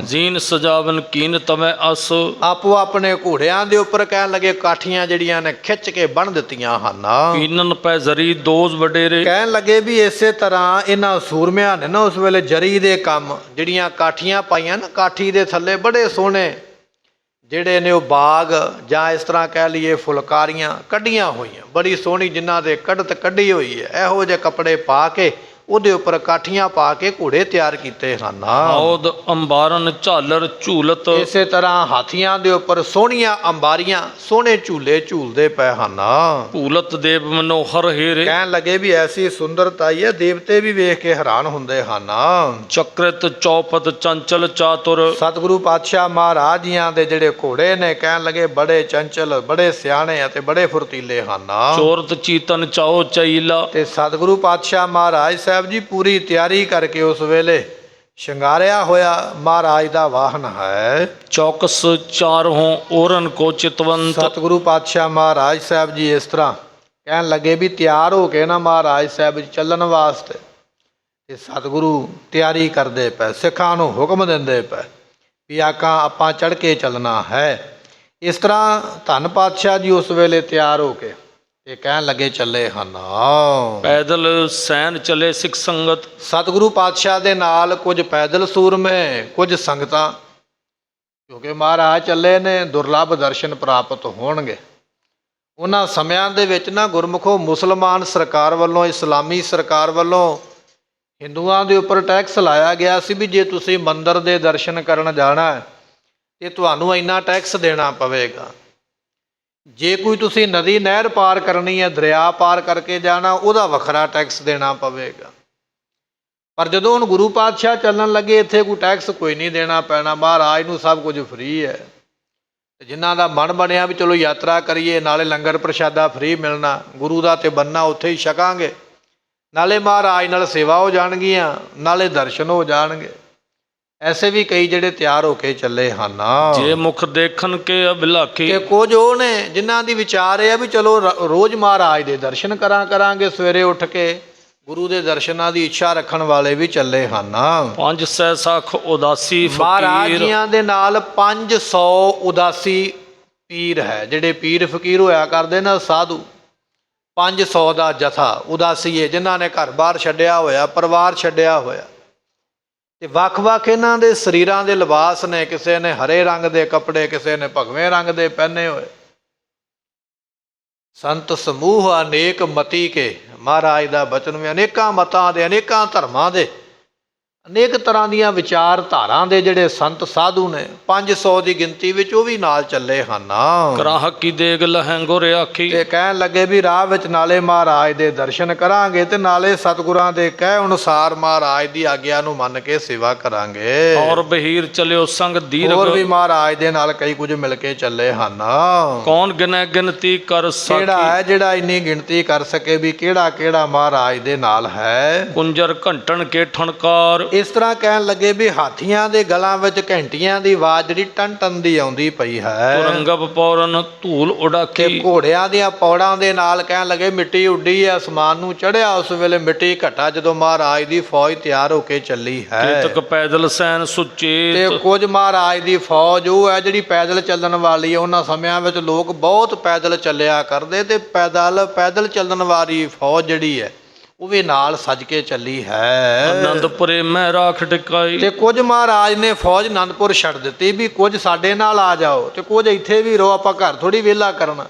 ਜੀਨ ਸਜਾਵਨ ਕੀਨ ਤਮੈ ਅਸ, ਆਪੋ ਆਪਣੇ ਘੋੜਿਆਂ ਦੇ ਉੱਪਰ ਕਹਿਣ ਲੱਗੇ ਕਾਠੀਆਂ ਜਿਹੜੀਆਂ ਨੇ ਖਿੱਚ ਕੇ ਬੰਨ੍ਹ ਦਿੱਤੀਆਂ ਹਨ। ਕੀਨਨ ਪੈ ਜ਼ਰੀ ਦੋਜ਼ ਵਡੇਰੇ, ਕਹਿਣ ਲੱਗੇ ਵੀ ਇਸੇ ਤਰ੍ਹਾਂ ਇਹਨਾਂ ਸੂਰਮਿਆਂ ਨੇ ਨਾ ਉਸ ਵੇਲੇ ਜਰੀ ਦੇ ਕੰਮ ਜਿਹੜੀਆਂ ਕਾਠੀਆਂ ਪਾਈਆਂ ਨਾ, ਕਾਠੀ ਦੇ ਥੱਲੇ ਬੜੇ ਸੋਹਣੇ ਜਿਹੜੇ ਨੇ ਉਹ ਬਾਗ ਜਾਂ ਇਸ ਤਰ੍ਹਾਂ ਕਹਿ ਲਈਏ ਫੁਲਕਾਰੀਆਂ ਕੱਢੀਆਂ ਹੋਈਆਂ, ਬੜੀ ਸੋਹਣੀ ਜਿਨ੍ਹਾਂ ਦੇ ਕੱਢਤ ਕੱਢੀ ਹੋਈ ਹੈ, ਇਹੋ ਜਿਹੇ ਕੱਪੜੇ ਪਾ ਕੇ ਉਹਦੇ ਉੱਪਰ ਕਾਠੀਆਂ ਪਾ ਕੇ ਘੋੜੇ ਤਿਆਰ ਕੀਤੇ ਹਨ। ਔਦ ਅੰਬਾਰਨ ਝਾਲਰ ਝੂਲਤ, ਇਸੇ ਤਰ੍ਹਾਂ ਹਾਥੀਆਂ ਦੇ ਉੱਪਰ ਸੋਹਣੀਆਂ ਅੰਬਾਰੀਆਂ ਸੋਹਣੇ ਝੂਲੇ ਝੂਲਦੇ ਪਏ ਹਨ। ਭੂਲਤ ਦੇਵ ਮਨੋਹਰ ਹੇਰੇ, ਕਹਿਣ ਲੱਗੇ ਵੀ ਐਸੀ ਸੁੰਦਰਤਾਈ ਹੈ ਦੇਵਤੇ ਵੀ ਵੇਖ ਕੇ ਹੈਰਾਨ ਹੁੰਦੇ ਹਨ। ਚਕ੍ਰਿਤ ਚੌਪਤ ਚੰਚਲ ਚਾਤੁਰ, ਸਤਿਗੁਰੂ ਪਾਤਸ਼ਾਹ ਮਹਾਰਾਜ ਜੀਆਂ ਦੇ ਜਿਹੜੇ ਘੋੜੇ ਨੇ ਕਹਿਣ ਲੱਗੇ ਬੜੇ ਚੰਚਲ, ਬੜੇ ਸਿਆਣੇ ਅਤੇ ਬੜੇ ਫੁਰਤੀਲੇ ਹਨ। ਚੋਰਤ ਚੀਤਨ ਚਾਓ ਚਈਲਾ, ਤੇ ਸਤਿਗੁਰੂ ਪਾਤਸ਼ਾਹ ਮਹਾਰਾਜ ਸਾਹਿਬ ਜੀ ਪੂਰੀ ਤਿਆਰੀ ਕਰਕੇ ਉਸ ਵੇਲੇ ਸ਼ਿੰਗਾਰਿਆ ਹੋਇਆ ਮਹਾਰਾਜ ਦਾ ਵਾਹਨ ਹੈ। ਚੌਕਸ ਚਾਰੋਂ ਓਰਨ ਕੋ ਚਿਤਵੰਤ, ਸਤਿਗੁਰੂ ਪਾਤਸ਼ਾਹ ਮਹਾਰਾਜ ਸਾਹਿਬ ਜੀ ਇਸ ਤਰ੍ਹਾਂ ਕਹਿਣ ਲੱਗੇ ਵੀ ਤਿਆਰ ਹੋ ਕੇ ਨਾ ਮਹਾਰਾਜ ਸਾਹਿਬ ਚੱਲਣ ਵਾਸਤੇ, ਤੇ ਸਤਿਗੁਰੂ ਤਿਆਰੀ ਕਰਦੇ ਪਏ, ਸਿੱਖਾਂ ਨੂੰ ਹੁਕਮ ਦਿੰਦੇ ਪਏ ਵੀ ਆਪਾਂ ਚੜ੍ਹ ਕੇ ਚੱਲਣਾ ਹੈ। ਇਸ ਤਰ੍ਹਾਂ ਧੰਨ ਪਾਤਸ਼ਾਹ ਜੀ ਉਸ ਵੇਲੇ ਤਿਆਰ ਹੋ ਕੇ ਇਹ ਕਹਿਣ ਲੱਗੇ ਚੱਲੇ ਹਨ। ਪੈਦਲ ਸੈਨ ਚਲੇ ਸਿੱਖ ਸੰਗਤ, ਸਤਿਗੁਰੂ ਪਾਤਸ਼ਾਹ ਦੇ ਨਾਲ ਕੁਝ ਪੈਦਲ ਸੂਰਮੇ, ਕੁਝ ਸੰਗਤਾਂ, ਕਿਉਂਕਿ ਮਹਾਰਾਜ ਚੱਲੇ ਨੇ ਦੁਰਲੱਭ ਦਰਸ਼ਨ ਪ੍ਰਾਪਤ ਹੋਣਗੇ। ਉਹਨਾਂ ਸਮਿਆਂ ਦੇ ਵਿੱਚ ਨਾ ਗੁਰਮੁਖੋ ਮੁਸਲਮਾਨ ਸਰਕਾਰ ਵੱਲੋਂ, ਇਸਲਾਮੀ ਸਰਕਾਰ ਵੱਲੋਂ ਹਿੰਦੂਆਂ ਦੇ ਉੱਪਰ ਟੈਕਸ ਲਾਇਆ ਗਿਆ ਸੀ ਵੀ ਜੇ ਤੁਸੀਂ ਮੰਦਿਰ ਦੇ ਦਰਸ਼ਨ ਕਰਨ ਜਾਣਾ ਤੇ ਤੁਹਾਨੂੰ ਇੰਨਾ ਟੈਕਸ ਦੇਣਾ ਪਵੇਗਾ। ਜੇ ਕੋਈ ਤੁਸੀਂ ਨਦੀ ਨਹਿਰ ਪਾਰ ਕਰਨੀ ਹੈ, ਦਰਿਆ ਪਾਰ ਕਰਕੇ ਜਾਣਾ, ਉਹਦਾ ਵੱਖਰਾ ਟੈਕਸ ਦੇਣਾ ਪਵੇਗਾ। ਪਰ ਜਦੋਂ ਹੁਣ ਗੁਰੂ ਪਾਤਸ਼ਾਹ ਚੱਲਣ ਲੱਗੇ ਇੱਥੇ ਕੋਈ ਟੈਕਸ ਕੋਈ ਨਹੀਂ ਦੇਣਾ ਪੈਣਾ, ਮਹਾਰਾਜ ਨੂੰ ਸਭ ਕੁਝ ਫ੍ਰੀ ਹੈ। ਜਿਨ੍ਹਾਂ ਦਾ ਮਨ ਬਣਿਆ ਵੀ ਚਲੋ ਯਾਤਰਾ ਕਰੀਏ, ਨਾਲੇ ਲੰਗਰ ਪ੍ਰਸ਼ਾਦਾ ਫ੍ਰੀ ਮਿਲਣਾ, ਗੁਰੂ ਦਾ ਤੇ ਬੰਨਾ ਉੱਥੇ ਹੀ ਛਕਾਂਗੇ, ਨਾਲੇ ਮਹਾਰਾਜ ਨਾਲ ਸੇਵਾ ਹੋ ਜਾਣਗੀਆਂ, ਨਾਲੇ ਦਰਸ਼ਨ ਹੋ ਜਾਣਗੇ। ਐਸੇ ਵੀ ਕਈ ਜਿਹੜੇ ਤਿਆਰ ਹੋ ਕੇ ਚੱਲੇ ਹਨ। ਜੇ ਮੁਖ ਦੇਖਣ ਕੇ ਅਭਿਲਾਖੀ, ਕਿ ਕੁਝ ਉਹ ਨੇ ਜਿਨ੍ਹਾਂ ਦੀ ਵਿਚਾਰ ਇਹ ਆ ਵੀ ਚਲੋ ਰੋਜ਼ ਮਹਾਰਾਜ ਦੇ ਦਰਸ਼ਨ ਕਰਾਂਗੇ, ਸਵੇਰੇ ਉੱਠ ਕੇ ਗੁਰੂ ਦੇ ਦਰਸ਼ਨਾਂ ਦੀ ਇੱਛਾ ਰੱਖਣ ਵਾਲੇ ਵੀ ਚੱਲੇ ਹਨ। ਪੰਜ ਸਹਿ ਸਖ ਉਦਾਸੀ ਮਹਾਰਾਜ ਫਕੀਰ, ਜੀਆਂ ਦੇ ਨਾਲ 500 ਉਦਾਸੀ ਪੀਰ ਹੈ, ਜਿਹੜੇ ਪੀਰ ਫਕੀਰ ਹੋਇਆ ਕਰਦੇ ਨਾ ਸਾਧੂ, 500 ਦਾ ਜਥਾ ਉਦਾਸੀਏ, ਜਿਨ੍ਹਾਂ ਨੇ ਘਰ ਬਾਰ ਛੱਡਿਆ ਹੋਇਆ, ਪਰਿਵਾਰ ਛੱਡਿਆ ਹੋਇਆ, ਤੇ ਵੱਖ-ਵੱਖ ਇਹਨਾਂ ਦੇ ਸਰੀਰਾਂ ਦੇ ਲਿਬਾਸ ਨੇ, ਕਿਸੇ ਨੇ ਹਰੇ ਰੰਗ ਦੇ ਕੱਪੜੇ, ਕਿਸੇ ਨੇ ਭਗਵੇਂ ਰੰਗ ਦੇ ਪਹਿਨੇ ਹੋਏ। ਸੰਤ ਸਮੂਹ ਅਨੇਕ ਮਤੀ ਕੇ, ਮਹਾਰਾਜ ਦਾ ਬਚਨ ਵੀ ਅਨੇਕਾਂ ਮਤਾਂ ਦੇ, ਅਨੇਕਾਂ ਧਰਮਾਂ ਦੇ, ਅਨੇਕ ਤਰ੍ਹਾਂ ਦੀਆਂ ਵਿਚਾਰਧਾਰਾਂ ਦੇ ਜਿਹੜੇ ਸੰਤ ਸਾਧੂ ਨੇ, 500 ਦੀ ਗਿਣਤੀ ਵਿੱਚ ਉਹ ਵੀ ਨਾਲ ਚੱਲੇ ਹਨ। ਕਰਾਹ ਕੀ ਦੇਗ ਲਹੈ ਗੁਰ ਆਖੀ, ਤੇ ਕਹਿਣ ਲੱਗੇ ਵੀ ਰਾਹ ਵਿੱਚ ਨਾਲੇ ਮਹਾਰਾਜ ਦੇ ਦਰਸ਼ਨ ਕਰਾਂਗੇ ਤੇ ਨਾਲੇ ਸਤਿਗੁਰਾਂ ਦੇ ਕਹਿ ਅਨੁਸਾਰ ਮਹਾਰਾਜ ਦੀ ਆਗਿਆ ਨੂੰ ਮੰਨ ਕੇ ਸੇਵਾ ਕਰਾਂਗੇ। ਔਰ ਬਹੀਰ ਚਲਿਓ ਸੰਗ ਦੀਰਘ, ਹੋਰ ਵੀ ਮਹਾਰਾਜ ਦੇ ਨਾਲ ਕਈ ਕੁਝ ਮਿਲ ਕੇ ਚੱਲੇ ਹਨ। ਕੌਣ ਗਿਨੈ ਗਿਣਤੀ ਕਰ ਸਾਖੀ, ਕਿਹੜਾ ਹੈ ਜਿਹੜਾ ਇੰਨੀ ਗਿਣਤੀ ਕਰ ਸਕੇ ਵੀ ਕਿਹੜਾ ਕਿਹੜਾ ਮਹਾਰਾਜ ਦੇ ਨਾਲ ਹੈ। ਕੁੰਜਰ ਘੰਟਣ ਕੇ ਠਣਕਾਰ, ਇਸ ਤਰ੍ਹਾਂ ਕਹਿਣ ਲੱਗੇ ਵੀ ਹਾਥੀਆਂ ਦੇ ਗਲਾਂ ਵਿੱਚ ਘੰਟੀਆਂ ਦੀ ਆਵਾਜ਼ ਜਿਹੜੀ ਟਨ ਟਨ ਦੀ ਆਉਂਦੀ ਪਈ ਹੈ। ਤੁਰੰਗਬ ਪੌਰਨ ਧੂਲ ਤੇ ਉਡਾਕੀ, ਘੋੜਿਆਂ ਦੀਆਂ ਪੌੜਾਂ ਦੇ ਨਾਲ ਕਹਿਣ ਲੱਗੇ ਮਿੱਟੀ ਉੱਡੀ ਹੈ, ਅਸਮਾਨ ਨੂੰ ਚੜ੍ਹਿਆ। ਉਸ ਵੇਲੇ ਮਿੱਟੀ ਘਟਾ ਜਦੋਂ ਮਹਾਰਾਜ ਦੀ ਫੌਜ ਤਿਆਰ ਹੋ ਕੇ ਚੱਲੀ ਹੈ। ਕੇਤਕ ਪੈਦਲ ਸੈਨ ਤੇ ਸੁਚੇਤ, ਕੁਝ ਮਹਾਰਾਜ ਦੀ ਫੌਜ ਉਹ ਹੈ ਜਿਹੜੀ ਪੈਦਲ ਚੱਲਣ ਵਾਲੀ ਹੈ। ਉਹਨਾਂ ਸਮਿਆਂ ਵਿੱਚ ਲੋਕ ਬਹੁਤ ਪੈਦਲ ਚੱਲਿਆ ਕਰਦੇ ਤੇ ਪੈਦਲ ਚੱਲਣ ਵਾਲੀ ਫੌਜ ਜਿਹੜੀ ਹੈ ਉਹ ਵੀ ਨਾਲ ਸੱਜ ਕੇ ਚੱਲੀ ਹੈ। ਆਨੰਦਪੁਰੇ ਮੈਂ ਰਾਖ ਟਿਕਾਈ, ਤੇ ਕੁਝ ਮਹਾਰਾਜ ਨੇ ਫੌਜ ਆਨੰਦਪੁਰ ਛੱਡ ਦਿੱਤੀ ਵੀ ਕੁਝ ਸਾਡੇ ਨਾਲ ਆ ਜਾਓ ਤੇ ਕੁਝ ਇੱਥੇ ਵੀ ਰਹੋ, ਆਪਾਂ ਘਰ ਥੋੜੀ ਵਿਹਲਾ ਕਰਨਾ,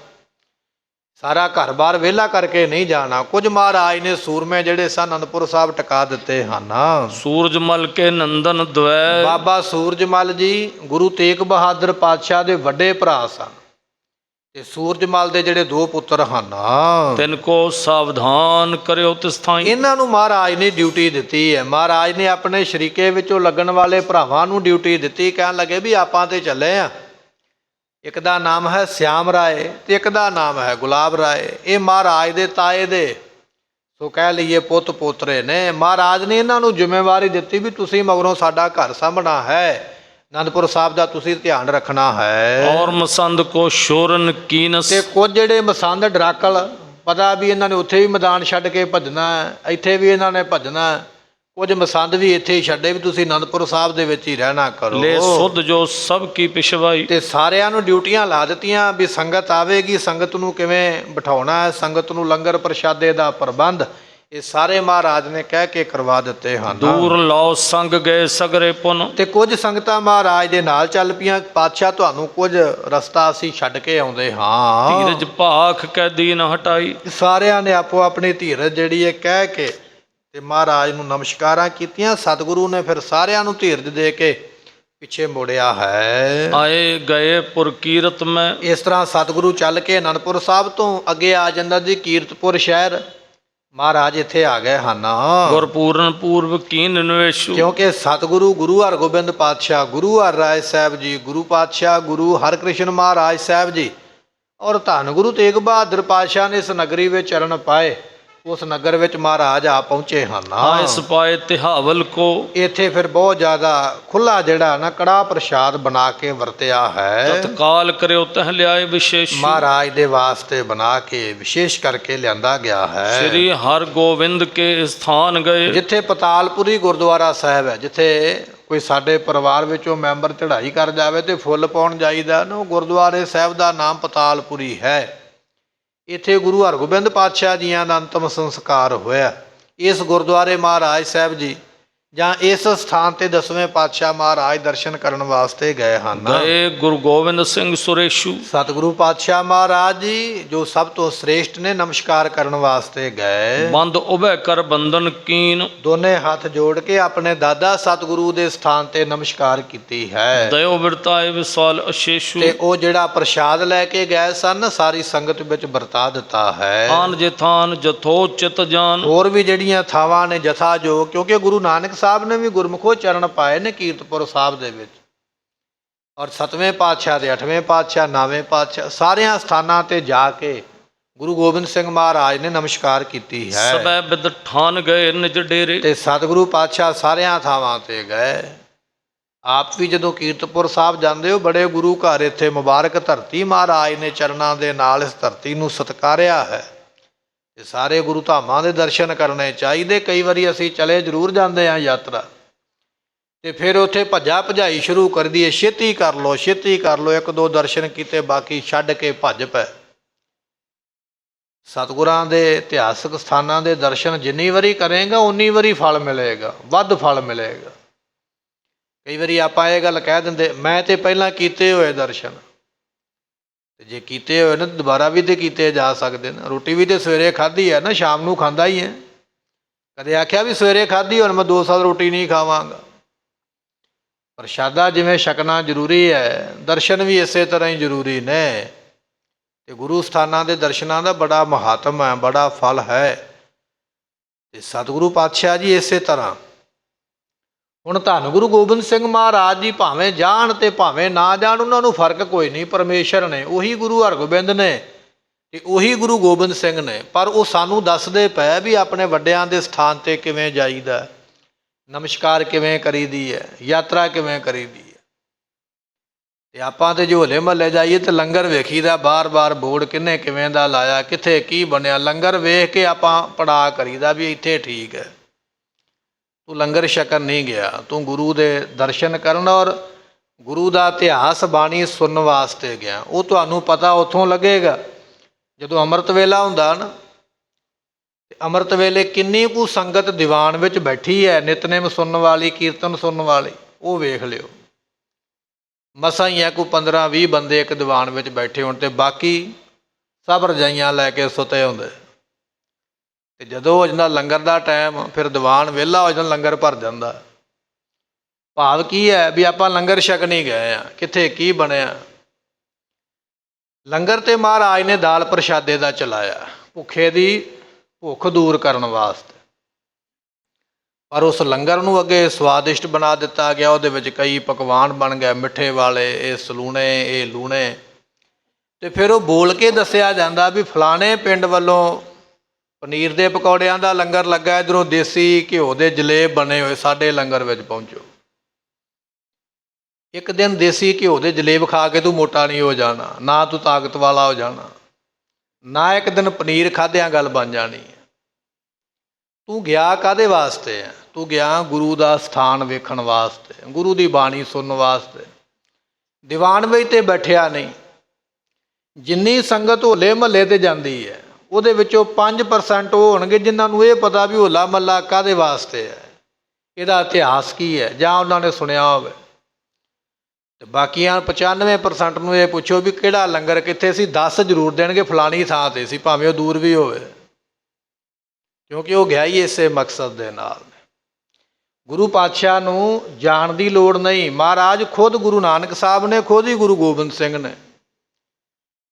ਸਾਰਾ ਘਰ-ਬਾਰ ਵਿਹਲਾ ਕਰਕੇ ਨਹੀਂ ਜਾਣਾ। ਕੁਝ ਮਹਾਰਾਜ ਨੇ ਸੂਰਮੇ ਜਿਹੜੇ ਸਨ ਆਨੰਦਪੁਰ ਸਾਹਿਬ ਟਿਕਾ ਦਿੱਤੇ ਹਨ। ਸੂਰਜਮਲ ਕੇ ਨੰਦਨ ਦਵੈ, ਬਾਬਾ ਸੂਰਜਮਲ ਜੀ ਗੁਰੂ ਤੇਗ ਬਹਾਦਰ ਪਾਤਸ਼ਾਹ ਦੇ ਵੱਡੇ ਭਰਾ ਸਨ ਤੇ ਸੂਰਜਮਲ ਦੇ ਜਿਹੜੇ ਦੋ ਪੁੱਤਰ ਹਨ, ਤਿਨ ਕੋ ਸਾਵਧਾਨ ਕਰਿਓ ਤਿਸ ਥਾਈ, ਇਹਨਾਂ ਨੂੰ ਮਹਾਰਾਜ ਨੇ ਡਿਊਟੀ ਦਿੱਤੀ ਹੈ। ਮਹਾਰਾਜ ਨੇ ਆਪਣੇ ਸ਼ਰੀਕੇ ਵਿੱਚੋਂ ਲੱਗਣ ਵਾਲੇ ਭਰਾਵਾਂ ਨੂੰ ਡਿਊਟੀ ਦਿੱਤੀ। ਕਹਿਣ ਲੱਗੇ ਵੀ ਆਪਾਂ ਤੇ ਚੱਲੇ ਆ, ਇੱਕ ਦਾ ਨਾਮ ਹੈ ਸਿਆਮ ਰਾਏ ਤੇ ਇੱਕ ਦਾ ਨਾਮ ਹੈ ਗੁਲਾਬ ਰਾਏ। ਇਹ ਮਹਾਰਾਜ ਦੇ ਤਾਏ ਦੇ ਸੋ ਕਹਿ ਲਈਏ ਪੁੱਤ ਪੋਤਰੇ ਨੇ। ਮਹਾਰਾਜ ਨੇ ਇਹਨਾਂ ਨੂੰ ਜ਼ਿੰਮੇਵਾਰੀ ਦਿੱਤੀ ਵੀ ਤੁਸੀਂ ਮਗਰੋਂ ਸਾਡਾ ਘਰ ਸਾਂਭਣਾ ਹੈ, ਆਨੰਦਪੁਰ ਸਾਹਿਬ ਦਾ ਤੁਸੀਂ ਧਿਆਨ ਰੱਖਣਾ ਹੈ। ਔਰ ਮਸੰਦ ਕੋ ਸ਼ੋਰਨ ਕੀਨਸ, ਤੇ ਕੁਝ ਜਿਹੜੇ ਮਸੰਦ ਡਰਾਕਲ, ਪਤਾ ਵੀ ਇਹਨਾਂ ਨੇ ਉੱਥੇ ਵੀ ਮੈਦਾਨ ਛੱਡ ਕੇ ਭੱਜਣਾ, ਇੱਥੇ ਵੀ ਇਹਨਾਂ ਨੇ ਭੱਜਣਾ। ਕੁਝ ਮਸੰਦ ਵੀ ਇੱਥੇ ਹੀ ਛੱਡੇ ਵੀ ਤੁਸੀਂ ਆਨੰਦਪੁਰ ਸਾਹਿਬ ਦੇ ਵਿੱਚ ਹੀ ਰਹਿਣਾ ਕਰੋ। ਲੈ ਸੁਧ ਜੋ ਸਭ ਕੀ ਪਿਛਵਾਈ, ਤੇ ਸਾਰਿਆਂ ਨੂੰ ਡਿਊਟੀਆਂ ਲਾ ਦਿੱਤੀਆਂ ਵੀ ਸੰਗਤ ਆਵੇਗੀ, ਸੰਗਤ ਨੂੰ ਕਿਵੇਂ ਬਿਠਾਉਣਾ ਹੈ, ਸੰਗਤ ਨੂੰ ਲੰਗਰ ਪ੍ਰਸ਼ਾਦੇ ਦਾ ਪ੍ਰਬੰਧ, ਇਹ ਸਾਰੇ ਮਹਾਰਾਜ ਨੇ ਕਹਿ ਕੇ ਕਰਵਾ ਦਿੱਤੇ ਹਨ। ਦੂਰ ਲਾਓ ਸੰਗ ਗਏ ਸਗਰੇ ਪੁਨ, ਤੇ ਕੁਝ ਸੰਗਤਾਂ ਮਹਾਰਾਜ ਦੇ ਨਾਲ ਚੱਲ ਪਈਆਂ। ਪਾਤਸ਼ਾਹ ਤੁਹਾਨੂੰ ਕੁਝ ਰਸਤਾ ਅਸੀਂ ਛੱਡ ਕੇ ਆਉਂਦੇ ਹਾਂ। ਧੀਰਜ ਭਾਖ ਕੈ ਦੀਨ ਹਟਾਈ, ਸਾਰਿਆਂ ਨੇ ਆਪੋ ਆਪਣੀ ਧੀਰਜ ਜਿਹੜੀ ਹੈ ਕਹਿ ਕੇ ਤੇ ਮਹਾਰਾਜ ਨੂੰ ਨਮਸਕਾਰਾਂ ਕੀਤੀਆਂ। ਸਤਿਗੁਰੂ ਨੇ ਫਿਰ ਸਾਰਿਆਂ ਨੂੰ ਧੀਰਜ ਦੇ ਕੇ ਪਿੱਛੇ ਮੋੜਿਆ ਹੈ। ਆਏ ਗਏ ਪੁਰ ਕੀਰਤ ਮੈਂ, ਇਸ ਤਰ੍ਹਾਂ ਸਤਿਗੁਰੂ ਚੱਲ ਕੇ ਆਨੰਦਪੁਰ ਸਾਹਿਬ ਤੋਂ ਅੱਗੇ ਆ ਜਾਂਦਾ ਜੀ ਕੀਰਤਪੁਰ ਸ਼ਹਿਰ। ਮਹਾਰਾਜ ਇੱਥੇ ਆ ਗਏ ਹਨ ਗੁਰਪੂਰਨ ਪੂਰਵ ਕੀਨ ਨਿਵੇਸ਼ੂ, ਕਿਉਂਕਿ ਸਤਿਗੁਰੂ ਗੁਰੂ ਹਰਗੋਬਿੰਦ ਪਾਤਸ਼ਾਹ, ਗੁਰੂ ਹਰਿਰਾਏ ਸਾਹਿਬ ਜੀ, ਗੁਰੂ ਪਾਤਸ਼ਾਹ ਗੁਰੂ ਹਰਕ੍ਰਿਸ਼ਨ ਮਹਾਰਾਜ ਸਾਹਿਬ ਜੀ ਔਰ ਧੰਨ ਗੁਰੂ ਤੇਗ ਬਹਾਦਰ ਪਾਤਸ਼ਾਹ ਨੇ ਇਸ ਨਗਰੀ ਵਿੱਚ ਚਰਨ ਪਾਏ। ਉਸ ਨਗਰ ਵਿੱਚ ਮਹਾਰਾਜ ਆ ਪਹੁੰਚੇ ਹਨ। ਆਏ ਸਪਾਏ ਤਿਹਾਵਲ ਕੋ, ਇੱਥੇ ਫਿਰ ਬਹੁਤ ਜ਼ਿਆਦਾ ਖੁੱਲਾ ਜਿਹੜਾ ਨਾ ਕੜਾਹ ਪ੍ਰਸ਼ਾਦ ਬਣਾ ਕੇ ਵਰਤਿਆ ਹੈ। ਤਤਕਾਲ ਕਰਿਓ ਤਹ ਲਿਆਏ ਵਿਸ਼ੇਸ਼, ਮਹਾਰਾਜ ਦੇ ਵਾਸਤੇ ਬਣਾ ਕੇ ਵਿਸ਼ੇਸ਼ ਕਰਕੇ ਲਿਆਂਦਾ ਗਿਆ ਹੈ। ਸ੍ਰੀ ਹਰ ਗੋਬਿੰਦ ਕੇ ਸਥਾਨ ਗਏ, ਜਿੱਥੇ ਪਤਾਲਪੁਰੀ ਗੁਰਦੁਆਰਾ ਸਾਹਿਬ ਹੈ, ਜਿੱਥੇ ਕੋਈ ਸਾਡੇ ਪਰਿਵਾਰ ਵਿੱਚੋਂ ਮੈਂਬਰ ਚੜ੍ਹਾਈ ਕਰ ਜਾਵੇ ਤੇ ਫੁੱਲ ਪਾਉਣ ਜਾਈਦਾ ਨਾ, ਉਹ ਗੁਰਦੁਆਰੇ ਸਾਹਿਬ ਦਾ ਨਾਮ ਪਤਾਲਪੁਰੀ ਹੈ। ਇੱਥੇ ਗੁਰੂ ਹਰਗੋਬਿੰਦ ਪਾਤਸ਼ਾਹ ਜੀਆਂ ਦਾ ਅੰਤਮ ਸੰਸਕਾਰ ਹੋਇਆ। ਇਸ ਗੁਰਦੁਆਰੇ ਮਹਾਰਾਜ ਸਾਹਿਬ ਜੀ ਜਾਂ ਇਸ ਸਥਾਨ ਤੇ 10ਵੇਂ ਪਾਤਸ਼ਾਹ ਮਹਾਰਾਜ ਦਰਸ਼ਨ ਕਰਨ ਵਾਸਤੇ ਗਏ ਹਨ। ਗਏ ਗੁਰੂ ਗੋਬਿੰਦ ਸਿੰਘ ਸੁਰੇਸ਼ੂ, ਸਤਿਗੁਰੂ ਪਾਤਸ਼ਾਹ ਮਹਾਰਾਜ ਜੀ ਜੋ ਸਭ ਤੋਂ ਸ੍ਰੇਸ਼ਟ ਨੇ, ਨਮਸਕਾਰ ਕਰਨ ਵਾਸਤੇ ਗਏ। ਬੰਦ ਉਭੈ ਕਰ ਬੰਧਨ ਕੀਨ, ਦੋਨੇ ਹੱਥ ਜੋੜ ਕੇ ਆਪਣੇ ਦਾਦਾ ਸਤਿਗੁਰੂ ਦੇ ਸਥਾਨ ਤੇ ਨਮਸਕਾਰ ਕੀਤੀ ਹੈ। ਦਇਓ ਵਰਤਾਏ ਵਿਸਾਲ ਅਸ਼ੇਸ਼ੂ, ਤੇ ਉਹ ਜਿਹੜਾ ਪ੍ਰਸ਼ਾਦ ਲੈ ਕੇ ਗਏ ਸਨ ਸਾਰੀ ਸੰਗਤ ਵਿੱਚ ਵਰਤਾ ਦਿੱਤਾ ਹੈ। ਆਨ ਜੇ ਥਾਨ ਜਥੋ ਚਿਤ ਜਾਨ, ਹੋਰ ਵੀ ਜਿਹੜੀਆਂ ਥਾਵਾਂ ਨੇ ਜਥਾ ਜੋ, ਕਿਉਂਕਿ ਗੁਰੂ ਨਾਨਕ ਸਾਹਿਬ ਨੇ ਵੀ ਗੁਰਮੁਖੋ ਚਰਨ ਪਾਏ ਨੇ ਕੀਰਤਪੁਰ ਸਾਹਿਬ ਦੇ ਵਿੱਚ, ਔਰ 7ਵੇਂ ਪਾਤਸ਼ਾਹ ਦੇ 8ਵੇਂ ਪਾਤਸ਼ਾਹ 9ਵੇਂ ਪਾਤਸ਼ਾਹ ਸਾਰਿਆਂ ਸਥਾਨਾਂ ਤੇ ਜਾ ਕੇ ਗੁਰੂ ਗੋਬਿੰਦ ਸਿੰਘ ਮਹਾਰਾਜ ਨੇ ਨਮਸਕਾਰ ਕੀਤੀ ਹੈ। ਸਭੈ ਬਿਦ ਠਾਨ ਗਏ ਨਿਜ ਡੇਰੇ, ਤੇ ਸਤਿਗੁਰੂ ਪਾਤਸ਼ਾਹ ਸਾਰਿਆਂ ਥਾਵਾਂ ਤੇ ਗਏ। ਆਪ ਵੀ ਜਦੋਂ ਕੀਰਤਪੁਰ ਸਾਹਿਬ ਜਾਂਦੇ ਹੋ, ਬੜੇ ਗੁਰੂ ਘਰ ਇੱਥੇ ਮੁਬਾਰਕ ਧਰਤੀ ਮਹਾਰਾਜ ਨੇ ਚਰਨਾਂ ਦੇ ਨਾਲ ਇਸ ਧਰਤੀ ਨੂੰ ਸਤਿਕਾਰਿਆ ਹੈ। ਤੇ ਸਾਰੇ ਗੁਰੂ ਧਾਮਾਂ ਦੇ ਦਰਸ਼ਨ ਕਰਨੇ ਚਾਹੀਦੇ। ਕਈ ਵਾਰੀ ਅਸੀਂ ਚਲੇ ਜ਼ਰੂਰ ਜਾਂਦੇ ਹਾਂ ਯਾਤਰਾ, ਤੇ ਫਿਰ ਉੱਥੇ ਭੱਜਾ ਭਜਾਈ ਸ਼ੁਰੂ ਕਰ ਦਈਏ, ਛੇਤੀ ਕਰ ਲਓ ਛੇਤੀ ਕਰ ਲਓ, 1-2 ਦਰਸ਼ਨ ਕੀਤੇ ਬਾਕੀ ਛੱਡ ਕੇ ਭੱਜ ਪਏ। ਸਤਿਗੁਰਾਂ ਦੇ ਇਤਿਹਾਸਕ ਸਥਾਨਾਂ ਦੇ ਦਰਸ਼ਨ ਜਿੰਨੀ ਵਾਰੀ ਕਰੇਗਾ ਉਨੀ ਵਾਰੀ ਫਲ ਮਿਲੇਗਾ, ਵੱਧ ਫਲ ਮਿਲੇਗਾ। ਕਈ ਵਾਰੀ ਆਪਾਂ ਇਹ ਗੱਲ ਕਹਿ ਦਿੰਦੇ, ਮੈਂ ਤੇ ਪਹਿਲਾਂ ਕੀਤੇ ਹੋਏ ਦਰਸ਼ਨ, ਤੇ ਜੇ ਕੀਤੇ ਹੋਏ ਨੇ ਦੁਬਾਰਾ ਵੀ ਤੇ ਕੀਤੇ ਜਾ ਸਕਦੇ ਨੇ। ਰੋਟੀ ਵੀ ਤੇ ਸਵੇਰੇ ਖਾਧੀ ਹੈ ਨਾ, ਸ਼ਾਮ ਨੂੰ ਖਾਂਦਾ ਹੀ ਹੈ। ਕਦੇ ਆਖਿਆ ਵੀ ਸਵੇਰੇ ਖਾਧੀ ਹੁਣ ਮੈਂ 2 ਸਾਲ ਰੋਟੀ ਨਹੀਂ ਖਾਵਾਂਗਾ। ਪ੍ਰਸ਼ਾਦਾ ਜਿਵੇਂ ਛਕਣਾ ਜ਼ਰੂਰੀ ਹੈ, ਦਰਸ਼ਨ ਵੀ ਇਸੇ ਤਰ੍ਹਾਂ ਹੀ ਜ਼ਰੂਰੀ ਨੇ। ਤੇ ਗੁਰੂ ਸਥਾਨਾਂ ਦੇ ਦਰਸ਼ਨਾਂ ਦਾ ਬੜਾ ਮਹਾਤਮ ਹੈ, ਬੜਾ ਫਲ ਹੈ। ਤੇ ਸਤਿਗੁਰੂ ਪਾਤਸ਼ਾਹ ਜੀ ਇਸੇ ਤਰ੍ਹਾਂ ਹੁਣ ਧੰਨ ਗੁਰੂ ਗੋਬਿੰਦ ਸਿੰਘ ਮਹਾਰਾਜ ਜੀ ਭਾਵੇਂ ਜਾਣ ਤੇ ਭਾਵੇਂ ਨਾ ਜਾਣ, ਉਹਨਾਂ ਨੂੰ ਫਰਕ ਕੋਈ ਨਹੀਂ। ਪਰਮੇਸ਼ਰ ਨੇ, ਉਹੀ ਗੁਰੂ ਹਰਗੋਬਿੰਦ ਨੇ ਤੇ ਉਹੀ ਗੁਰੂ ਗੋਬਿੰਦ ਸਿੰਘ ਨੇ, ਪਰ ਉਹ ਸਾਨੂੰ ਦੱਸਦੇ ਪਏ ਵੀ ਆਪਣੇ ਵੱਡਿਆਂ ਦੇ ਸਥਾਨ 'ਤੇ ਕਿਵੇਂ ਜਾਈਦਾ, ਨਮਸਕਾਰ ਕਿਵੇਂ ਕਰੀਦੀ ਹੈ, ਯਾਤਰਾ ਕਿਵੇਂ ਕਰੀਦੀ ਹੈ। ਤੇ ਆਪਾਂ ਤੇ ਜੋ ਹੋਲੇ ਮਹੱਲੇ ਜਾਈਏ ਤੇ ਲੰਗਰ ਵੇਖੀਦਾ, ਬਾਰ-ਬਾਰ ਬੋਰਡ ਕਿਹਨੇ ਕਿਵੇਂ ਦਾ ਲਾਇਆ, ਕਿੱਥੇ ਕੀ ਬਣਿਆ। ਲੰਗਰ ਵੇਖ ਕੇ ਆਪਾਂ ਪੜਾ ਕਰੀਦਾ ਵੀ ਇੱਥੇ ਠੀਕ ਹੈ। ਤੂੰ ਲੰਗਰ ਛਕਣ ਨਹੀਂ ਗਿਆ, ਤੂੰ ਗੁਰੂ ਦੇ ਦਰਸ਼ਨ ਕਰਨ ਔਰ ਗੁਰੂ ਦਾ ਇਤਿਹਾਸ ਬਾਣੀ ਸੁਣਨ ਵਾਸਤੇ ਗਿਆ। ਉਹ ਤੁਹਾਨੂੰ ਪਤਾ ਉੱਥੋਂ ਲੱਗੇਗਾ ਜਦੋਂ ਅੰਮ੍ਰਿਤ ਵੇਲਾ ਹੁੰਦਾ ਨਾ, ਤੇ ਅੰਮ੍ਰਿਤ ਵੇਲੇ ਕਿੰਨੀ ਕੁ ਸੰਗਤ ਦੀਵਾਨ ਵਿੱਚ ਬੈਠੀ ਹੈ, ਨਿਤਨੇਮ ਸੁਣਨ ਵਾਲੀ, ਕੀਰਤਨ ਸੁਣਨ ਵਾਲੀ, ਉਹ ਵੇਖ ਲਿਓ। ਮਸਾਂ ਹੀ ਹੈ ਕੋਈ 15-20 ਬੰਦੇ ਇੱਕ ਦੀਵਾਨ ਵਿੱਚ ਬੈਠੇ ਹੋਣ, ਤੇ ਬਾਕੀ ਸਭ ਰਜਾਈਆਂ ਲੈ ਕੇ ਸੁੱਤੇ ਹੁੰਦੇ। ਤੇ ਜਦੋਂ ਹੋ ਜਾਂਦਾ ਲੰਗਰ ਦਾ ਟਾਈਮ, ਫਿਰ ਦੀਵਾਨ ਵਿਹਲਾ ਹੋ ਜਾਂਦਾ, ਲੰਗਰ ਭਰ ਜਾਂਦਾ। ਭਾਵ ਕੀ ਹੈ ਵੀ ਆਪਾਂ ਲੰਗਰ ਛਕ ਨਹੀਂ ਗਏ ਆ, ਕਿੱਥੇ ਕੀ ਬਣਿਆ। ਲੰਗਰ ਤੇ ਮਹਾਰਾਜ ਨੇ ਦਾਲ ਪ੍ਰਸ਼ਾਦੇ ਦਾ ਚਲਾਇਆ, ਭੁੱਖੇ ਦੀ ਭੁੱਖ ਦੂਰ ਕਰਨ ਵਾਸਤੇ। ਪਰ ਉਸ ਲੰਗਰ ਨੂੰ ਅੱਗੇ ਸਵਾਦਿਸ਼ਟ ਬਣਾ ਦਿੱਤਾ ਗਿਆ। ਉਹਦੇ ਵਿੱਚ ਕਈ ਪਕਵਾਨ ਬਣ ਗਏ, ਮਿੱਠੇ ਵਾਲੇ, ਇਹ ਸਲੂਣੇ, ਇਹ ਲੂਣੇ। ਤੇ ਫਿਰ ਉਹ ਬੋਲ ਕੇ ਦੱਸਿਆ ਜਾਂਦਾ ਵੀ ਫਲਾਣੇ ਪਿੰਡ ਵੱਲੋਂ ਪਨੀਰ ਦੇ ਪਕੌੜਿਆਂ ਦਾ ਲੰਗਰ ਲੱਗਾ, ਇੱਧਰੋਂ ਦੇਸੀ ਘਿਓ ਦੇ ਜਲੇਬ ਬਣੇ ਹੋਏ, ਸਾਡੇ ਲੰਗਰ ਵਿੱਚ ਪਹੁੰਚੋ। ਇੱਕ ਦਿਨ ਦੇਸੀ ਘਿਓ ਦੇ ਜਲੇਬ ਖਾ ਕੇ ਤੂੰ ਮੋਟਾ ਨਹੀਂ ਹੋ ਜਾਣਾ, ਨਾ ਤੂੰ ਤਾਕਤ ਵਾਲਾ ਹੋ ਜਾਣਾ, ਨਾ ਇੱਕ ਦਿਨ ਪਨੀਰ ਖਾਧਿਆਂ ਗੱਲ ਬਣ ਜਾਣੀ ਹੈ। ਤੂੰ ਗਿਆ ਕਾਹਦੇ ਵਾਸਤੇ ਹੈ? ਤੂੰ ਗਿਆ ਗੁਰੂ ਦਾ ਸਥਾਨ ਵੇਖਣ ਵਾਸਤੇ, ਗੁਰੂ ਦੀ ਬਾਣੀ ਸੁਣਨ ਵਾਸਤੇ। ਦੀਵਾਨ ਵਿੱਚ ਤੇ ਬੈਠਿਆ ਨਹੀਂ। ਜਿੰਨੀ ਸੰਗਤ ਹੋਲੇ ਮਹੱਲੇ ਤੇ ਜਾਂਦੀ ਹੈ, ਉਹਦੇ ਵਿੱਚੋਂ 5% ਉਹ ਹੋਣਗੇ ਜਿਨ੍ਹਾਂ ਨੂੰ ਇਹ ਪਤਾ ਵੀ ਹੋਲਾ ਮਹੱਲਾ ਕਾਹਦੇ ਵਾਸਤੇ ਹੈ, ਇਹਦਾ ਇਤਿਹਾਸ ਕੀ ਹੈ, ਜਾਂ ਉਹਨਾਂ ਨੇ ਸੁਣਿਆ ਹੋਵੇ। ਤੇ ਬਾਕੀਆਂ 95% ਨੂੰ ਇਹ ਪੁੱਛੋ ਵੀ ਕਿਹੜਾ ਲੰਗਰ ਕਿੱਥੇ ਸੀ, 10 ਜ਼ਰੂਰ ਦੇਣਗੇ ਫਲਾਣੀ ਥਾਂ 'ਤੇ ਸੀ, ਭਾਵੇਂ ਉਹ ਦੂਰ ਵੀ ਹੋਵੇ, ਕਿਉਂਕਿ ਉਹ ਗਿਆ ਹੀ ਇਸੇ ਮਕਸਦ ਦੇ ਨਾਲ। ਗੁਰੂ ਪਾਤਸ਼ਾਹ ਨੂੰ ਜਾਣ ਦੀ ਲੋੜ ਨਹੀਂ। ਮਹਾਰਾਜ ਖੁਦ ਗੁਰੂ ਨਾਨਕ ਸਾਹਿਬ ਨੇ, ਖੁਦ ਹੀ ਗੁਰੂ ਗੋਬਿੰਦ ਸਿੰਘ ਨੇ,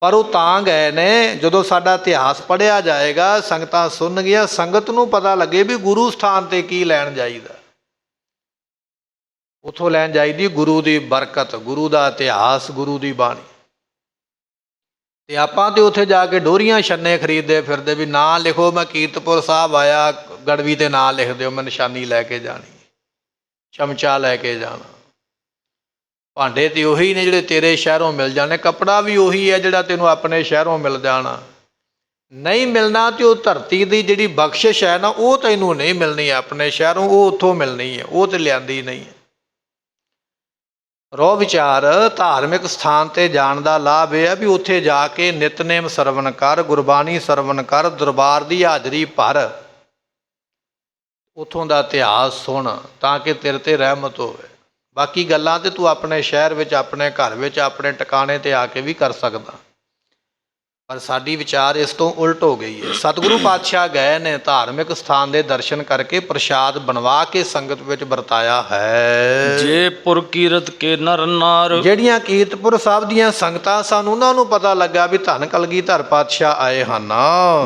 ਪਰ ਉਹ ਤਾਂ ਗਏ ਨੇ ਜਦੋਂ ਸਾਡਾ ਇਤਿਹਾਸ ਪੜ੍ਹਿਆ ਜਾਏਗਾ, ਸੰਗਤਾਂ ਸੁਣਨਗੀਆਂ, ਸੰਗਤ ਨੂੰ ਪਤਾ ਲੱਗੇ ਵੀ ਗੁਰੂ ਸਥਾਨ 'ਤੇ ਕੀ ਲੈਣ ਜਾਈਦਾ। ਉੱਥੋਂ ਲੈਣ ਜਾਈਦੀ ਗੁਰੂ ਦੀ ਬਰਕਤ, ਗੁਰੂ ਦਾ ਇਤਿਹਾਸ, ਗੁਰੂ ਦੀ ਬਾਣੀ। ਤੇ ਆਪਾਂ ਤੇ ਉੱਥੇ ਜਾ ਕੇ ਡੋਰੀਆਂ ਛੰਨੇ ਖਰੀਦਦੇ ਫਿਰਦੇ ਵੀ ਨਾਂ ਲਿਖੋ, ਮੈਂ ਕੀਰਤਪੁਰ ਸਾਹਿਬ ਆਇਆ, ਗੜਵੀ ਤੇ ਨਾਂ ਲਿਖ ਦਿਓ, ਮੈਂ ਨਿਸ਼ਾਨੀ ਲੈ ਕੇ ਜਾਣੀ, ਚਮਚਾ ਲੈ ਕੇ ਜਾਣਾ। ਭਾਂਡੇ ਤੇ ਉਹੀ ਨੇ ਜਿਹੜੇ ਤੇਰੇ ਸ਼ਹਿਰੋਂ ਮਿਲ ਜਾਣੇ, ਕੱਪੜਾ ਵੀ ਉਹੀ ਹੈ ਜਿਹੜਾ ਤੈਨੂੰ ਆਪਣੇ ਸ਼ਹਿਰੋਂ ਮਿਲ ਜਾਣਾ। ਨਹੀਂ ਮਿਲਣਾ ਤੇ ਉਹ ਧਰਤੀ ਦੀ ਜਿਹੜੀ ਬਖਸ਼ਿਸ਼ ਹੈ ਨਾ, ਉਹ ਤੈਨੂੰ ਨਹੀਂ ਮਿਲਣੀ ਆਪਣੇ ਸ਼ਹਿਰੋਂ, ਉਹ ਉੱਥੋਂ ਮਿਲਣੀ ਹੈ, ਉਹ ਤੇ ਲਿਆਂਦੀ ਨਹੀਂ ਹੈ। ਰੋ ਵਿਚਾਰ ਧਾਰਮਿਕ ਸਥਾਨ 'ਤੇ ਜਾਣ ਦਾ ਲਾਭ ਇਹ ਹੈ ਵੀ ਉੱਥੇ ਜਾ ਕੇ ਨਿਤਨੇਮ ਸਰਵਣ ਕਰ, ਗੁਰਬਾਣੀ ਸਰਵਣ ਕਰ, ਦਰਬਾਰ ਦੀ ਹਾਜ਼ਰੀ ਭਰ, ਉੱਥੋਂ ਦਾ ਇਤਿਹਾਸ ਸੁਣ, ਤਾਂ ਕਿ ਤੇਰੇ 'ਤੇ ਰਹਿਮਤ ਹੋਵੇ। ਬਾਕੀ ਗੱਲਾਂ ਤੇ ਤੂੰ ਆਪਣੇ ਸ਼ਹਿਰ ਵਿੱਚ, ਆਪਣੇ ਘਰ ਵਿੱਚ, ਆਪਣੇ ਟਿਕਾਣੇ 'ਤੇ ਆ ਕੇ ਵੀ ਕਰ ਸਕਦਾ। ਪਰ ਸਾਡੀ ਵਿਚਾਰ ਇਸ ਤੋਂ ਉਲਟ ਹੋ ਗਈ ਹੈ। ਸਤਿਗੁਰੂ ਪਾਤਸ਼ਾਹ ਗਏ ਨੇ ਧਾਰਮਿਕ ਸਥਾਨ ਦੇ ਦਰਸ਼ਨ ਕਰਕੇ, ਪ੍ਰਸ਼ਾਦ ਬਣਵਾ ਕੇ ਸੰਗਤ ਵਿੱਚ ਵਰਤਾਇਆ ਹੈ। ਜੇ ਪੁਰ ਕੀਰਤ ਕੇ ਨਰ ਨਾਰ, ਜਿਹੜੀਆਂ ਕੀਰਤਪੁਰ ਸਾਹਿਬ ਦੀਆਂ ਸੰਗਤਾਂ ਸਨ, ਉਹਨਾਂ ਨੂੰ ਪਤਾ ਲੱਗਾ ਵੀ ਧੰਨ ਕਲਗੀਧਰ ਪਾਤਸ਼ਾਹ ਆਏ ਹਨ।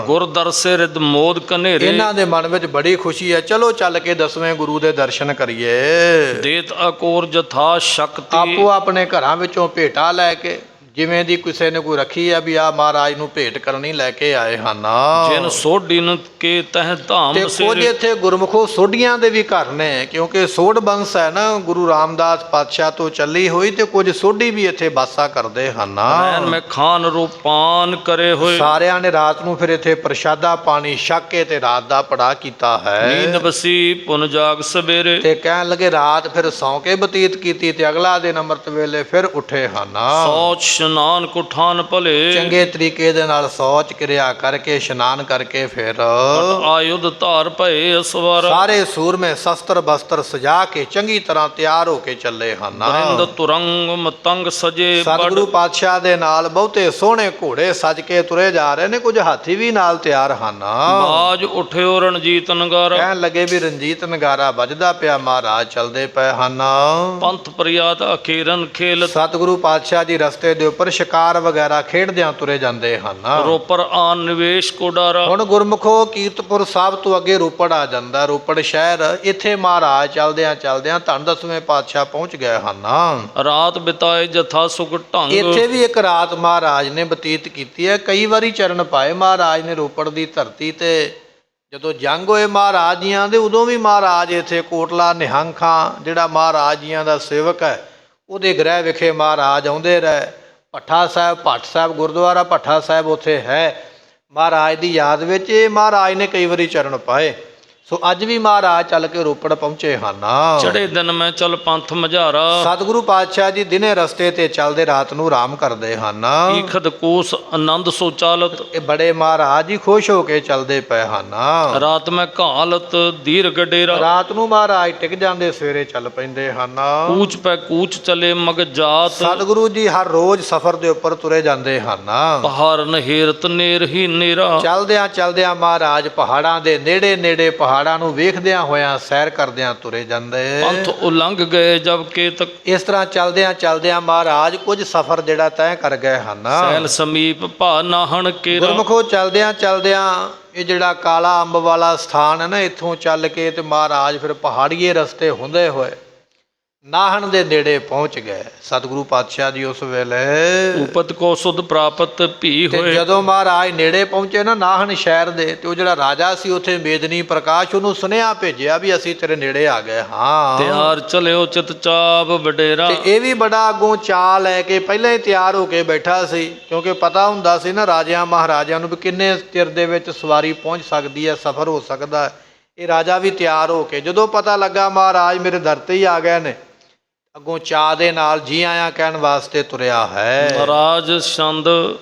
ਗੁਰਦਰਸੇ ਰਿਦ ਮੋਦ ਕਨੇਰੇ, ਇਹਨਾਂ ਦੇ ਮਨ ਵਿੱਚ ਬੜੀ ਖੁਸ਼ੀ ਹੈ, ਚਲੋ ਚੱਲ ਕੇ 10ਵੇਂ ਗੁਰੂ ਦੇ ਦਰਸ਼ਨ ਕਰੀਏ। ਦੇਤ ਅਕੋਰ ਜਥਾ ਸ਼ਕਤੀ, ਆਪੋ ਆਪਣੇ ਘਰਾਂ ਵਿੱਚੋਂ ਭੇਟਾ ਲੈ ਕੇ, ਜਿਵੇਂ ਦੀ ਕਿਸੇ ਨੇ ਕੋਈ ਰੱਖੀ ਹੈ ਵੀ ਆ ਮਹਾਰਾਜ ਨੂੰ ਭੇਟ ਕਰਨੀ, ਲੈ ਕੇ ਆਏ ਹਨ। ਜਿਨ ਸੋਢੀਨ ਕੇ ਤਹ ਧਾਮ ਤੇ ਕੁਝ ਇੱਥੇ ਗੁਰਮੁਖੋ ਸੋਢੀਆਂ ਦੇ ਵੀ ਘਰ ਨੇ, ਕਿਉਂਕਿ ਸੋਢ ਬੰਸ ਹੈ ਨਾ ਗੁਰੂ ਰਾਮਦਾਸ ਪਾਤਸ਼ਾਹ ਤੋਂ ਚੱਲੀ ਹੋਈ, ਤੇ ਕੁਝ ਸੋਢੀ ਵੀ ਇੱਥੇ ਵਾਸਾ ਕਰਦੇ ਹਨ। ਮੈਂ ਖਾਨ ਰੂਪਾਨ ਕਰੇ ਹੋਏ, ਸਾਰਿਆਂ ਨੇ ਰਾਤ ਨੂੰ ਫਿਰ ਇੱਥੇ ਪ੍ਰਸ਼ਾਦਾ ਪਾਣੀ ਛਕ ਕੇ ਤੇ ਰਾਤ ਦਾ ਪੜਾ ਕੀਤਾ ਹੈ। ਨੀਂਦ ਬਸੀ ਪੁਨ ਜਾਗ ਸਵੇਰੇ, ਤੇ ਕਹਿਣ ਲੱਗੇ ਰਾਤ ਫਿਰ ਸੌਂ ਕੇ ਬਤੀਤ ਕੀਤੀ, ਤੇ ਅਗਲਾ ਦਿਨ ਅੰਮ੍ਰਿਤ ਵੇਲੇ ਫਿਰ ਉੱਠੇ ਹਨ। ਸੋਚ ਇਸ਼ਨਾਨ ਕੁਠਾਨ ਭਲੇ ਚੰਗੇ ਤਰੀਕੇ ਦੇ ਨਾਲ ਸੌਚ ਕਿਰਿਆ ਕਰਕੇ ਇਸ਼ਨਾਨ ਕਰਕੇ ਫਿਰ ਆਯੁਧ ਧਾਰ ਭਏ ਅਸਵਰ ਸਾਰੇ ਸੂਰਮੇ ਸ਼ਸਤਰ ਬਸਤਰ ਸਜਾ ਕੇ ਚੰਗੀ ਤਰ੍ਹਾਂ ਤਿਆਰ ਹੋ ਕੇ ਚੱਲੇ ਹਨ। ਬਰਿੰਦ ਤੁਰੰਗ ਮਤੰਗ ਸਜੇ ਸਤਿਗੁਰੂ ਪਾਤਸ਼ਾਹ ਦੇ ਨਾਲ ਬਹੁਤੇ ਸੋਹਣੇ ਘੋੜੇ ਸਜ ਕੇ ਤੁਰੇ ਜਾ ਰਹੇ ਨੇ, ਕੁਝ ਹਾਥੀ ਵੀ ਨਾਲ ਤਿਆਰ ਹਨ। ਬਾਜ ਉਠਿਓ ਰਣਜੀਤ ਨਗਾਰਾ ਕਹਿਣ ਲੱਗੇ ਵੀ ਰਣਜੀਤ ਨਗਾਰਾ ਵੱਜਦਾ ਪਿਆ, ਮਹਾਰਾਜ ਚੱਲਦੇ ਪਏ ਹਨ। ਪੰਥ ਪ੍ਰਿਆਤ ਅਖੀਰਨ ਖੇਲ ਸਤਿਗੁਰੂ ਪਾਤਸ਼ਾਹ ਜੀ ਰਸਤੇ ਦੇ ਉੱਪਰ ਸ਼ਿਕਾਰ ਵਗੈਰਾ ਖੇਡਦਿਆਂ ਤੁਰੇ ਜਾਂਦੇ ਹਨ। ਰੋਪਰ ਆਨ ਨਿਵੇਸ਼ ਕੋ ਡਾਰਾ ਹੁਣ ਗੁਰਮੁਖੋ ਕੀਰਤਪੁਰ ਸਾਹਿਬ ਤੋਂ ਅੱਗੇ ਰੋਪੜ ਆ ਜਾਂਦਾ, ਰੋਪੜ ਸ਼ਹਿਰ। ਇੱਥੇ ਮਹਾਰਾਜ ਚੱਲਦਿਆਂ ਚੱਲਦਿਆਂ ਧੰਨ ਦਸਵੇਂ ਪਾਤਸ਼ਾਹ ਪਹੁੰਚ ਗਏ ਹਨ। ਰਾਤ ਬਿਤਾਏ ਜਥਾ ਸੁਖ ਢੰਗ ਇੱਥੇ ਵੀ ਇੱਕ ਰਾਤ ਮਹਾਰਾਜ ਨੇ ਬਤੀਤ ਕੀਤੀ ਹੈ। ਕਈ ਵਾਰੀ ਚਰਨ ਪਾਏ ਮਹਾਰਾਜ ਨੇ ਰੋਪੜ ਦੀ ਧਰਤੀ ਤੇ। ਜਦੋਂ ਜੰਗ ਹੋਏ ਮਹਾਰਾਜ ਜੀਆਂ ਦੇ, ਉਦੋਂ ਵੀ ਮਹਾਰਾਜ ਇੱਥੇ ਕੋਟਲਾ ਨਿਹੰਗ ਖਾਂ ਜਿਹੜਾ ਮਹਾਰਾਜ ਜੀਆਂ ਦਾ ਸੇਵਕ ਹੈ, ਉਹਦੇ ਗ੍ਰਹਿ ਵਿਖੇ ਮਹਾਰਾਜ ਆਉਂਦੇ ਰਹੇ। ਭੱਠਾ ਸਾਹਿਬ, ਭੱਟ ਸਾਹਿਬ ਗੁਰਦੁਆਰਾ ਭੱਠਾ ਸਾਹਿਬ ਉੱਥੇ ਹੈ। ਮਹਾਰਾਜ ਦੀ ਯਾਦ ਵਿੱਚ ਇਹ ਮਹਾਰਾਜ ਨੇ ਕਈ ਵਾਰੀ ਚਰਨ ਪਾਏ। ਸੋ ਅੱਜ ਵੀ ਮਹਾਰਾਜ ਚੱਲ ਕੇ ਰੋਪੜ ਪਹੁੰਚੇ ਹਨ। ਚੜੇ ਦਿਨ ਮੈਂ ਚੱਲ ਪੰਥ ਮਝਾਰਾ ਸਤਿਗੁਰੂ ਪਾਤਸ਼ਾਹ ਜੀ ਦਿਨੇ ਰਸਤੇ ਤੇ ਚੱਲਦੇ ਰਾਤ ਨੂੰ ਆਰਾਮ ਕਰਦੇ ਹਨ। ਈਖਦ ਕੋਸ ਆਨੰਦ ਸੋ ਚਾਲਤ ਇਹ ਬੜੇ ਮਹਾਰਾਜ ਜੀ ਖੁਸ਼ ਹੋ ਕੇ ਚੱਲਦੇ ਪਏ ਹਨ। ਰਾਤ ਮੈਂ ਘਾਲਤ ਦੀਰਘ ਡੇਰਾ ਰਾਤ ਨੂੰ ਮਹਾਰਾਜ ਟਿਕ ਜਾਂਦੇ, ਸਵੇਰੇ ਚੱਲ ਪੈਂਦੇ ਹਨ। ਕੂਚ ਪੈ ਕੂਚ ਚਲੇ ਮਗ ਜਾਤ ਸਤਿਗੁਰੂ ਜੀ ਹਰ ਰੋਜ਼ ਸਫ਼ਰ ਦੇ ਉੱਪਰ ਤੁਰੇ ਜਾਂਦੇ ਹਨ। ਪਹਾੜ ਨਹਿਰਤ ਨੇਰ ਹੀ ਨੇਰਾ ਚੱਲਦਿਆਂ ਚੱਲਦਿਆਂ ਮਹਾਰਾਜ ਪਹਾੜਾਂ ਦੇ ਨੇੜੇ ਨੇੜੇ ਪਹਾੜਾਂ ਨੂੰ ਵੇਖਦਿਆਂ ਹੋਇਆਂ ਸੈਰ ਕਰਦਿਆਂ ਤੁਰੇ ਜਾਂਦੇ। ਪੰਥ ਉਲੰਘ ਗਏ ਜਬ ਕੇ ਤੱਕ ਇਸ ਤਰ੍ਹਾਂ ਚੱਲਦਿਆਂ ਚੱਲਦਿਆਂ ਮਹਾਰਾਜ ਕੁਝ ਸਫ਼ਰ ਜਿਹੜਾ ਤੈਅ ਕਰ ਗਏ ਹਨ। ਸੈਲ ਸਮੀਪ ਭਾ ਨਾਹਣ ਕੇਰਾ ਗੁਰਮੁਖੋ ਚੱਲਦਿਆਂ ਚੱਲਦਿਆਂ ਇਹ ਜਿਹੜਾ ਕਾਲਾ ਅੰਬ ਵਾਲਾ ਸਥਾਨ ਹੈ ਨਾ, ਇੱਥੋਂ ਚੱਲ ਕੇ ਤੇ ਮਹਾਰਾਜ ਫਿਰ ਪਹਾੜੀਏ ਰਸਤੇ ਹੁੰਦੇ ਹੋਏ ਨਾਹਣ ਦੇ ਨੇੜੇ ਪਹੁੰਚ ਗਏ। ਸਤਿਗੁਰੂ ਪਾਤਸ਼ਾਹ ਜੀ ਉਸ ਵੇਲੇ ਉਪਤ ਕੋ ਸੁਧ ਪ੍ਰਾਪਤ ਭੀ ਤੇ ਹੋਏ ਜਦੋਂ ਮਹਾਰਾਜ ਨੇੜੇ ਪਹੁੰਚੇ ਨਾ ਨਾਹਣ ਸ਼ਹਿਰ ਦੇ, ਤੇ ਉਹ ਜਿਹੜਾ ਰਾਜਾ ਸੀ ਉੱਥੇ ਮੇਦਨੀ ਪ੍ਰਕਾਸ਼, ਉਹਨੂੰ ਸੁਨੇਹਾ ਭੇਜਿਆ ਵੀ ਅਸੀਂ ਤੇਰੇ ਨੇੜੇ ਆ ਗਏ ਹਾਂ। ਤਿਆਰ ਚਲਿਓ ਚਿਤ ਚਾਪ ਵਡੇਰਾ ਤੇ ਇਹ ਵੀ ਬੜਾ ਅੱਗੋਂ ਚਾਅ ਲੈ ਕੇ ਪਹਿਲਾਂ ਹੀ ਤਿਆਰ ਹੋ ਕੇ ਬੈਠਾ ਸੀ, ਕਿਉਂਕਿ ਪਤਾ ਹੁੰਦਾ ਸੀ ਨਾ ਰਾਜਿਆਂ ਮਹਾਰਾਜਿਆਂ ਨੂੰ ਵੀ ਕਿੰਨੇ ਚਿਰ ਦੇ ਵਿੱਚ ਸਵਾਰੀ ਪਹੁੰਚ ਸਕਦੀ ਹੈ, ਸਫ਼ਰ ਹੋ ਸਕਦਾ ਹੈ। ਇਹ ਰਾਜਾ ਵੀ ਤਿਆਰ ਹੋ ਕੇ ਜਦੋਂ ਪਤਾ ਲੱਗਾ ਮਹਾਰਾਜ ਮੇਰੇ ਦਰ ਤੇ ਹੀ ਆ ਗਏ ਨੇ, ਅੱਗੋਂ ਚਾਅ ਦੇ ਨਾਲ ਜੀ ਆਇਆਂ ਕਹਿਣ ਵਾਸਤੇ ਤੁਰਿਆ ਹੈ। ਰਾਜ ਛੰਦ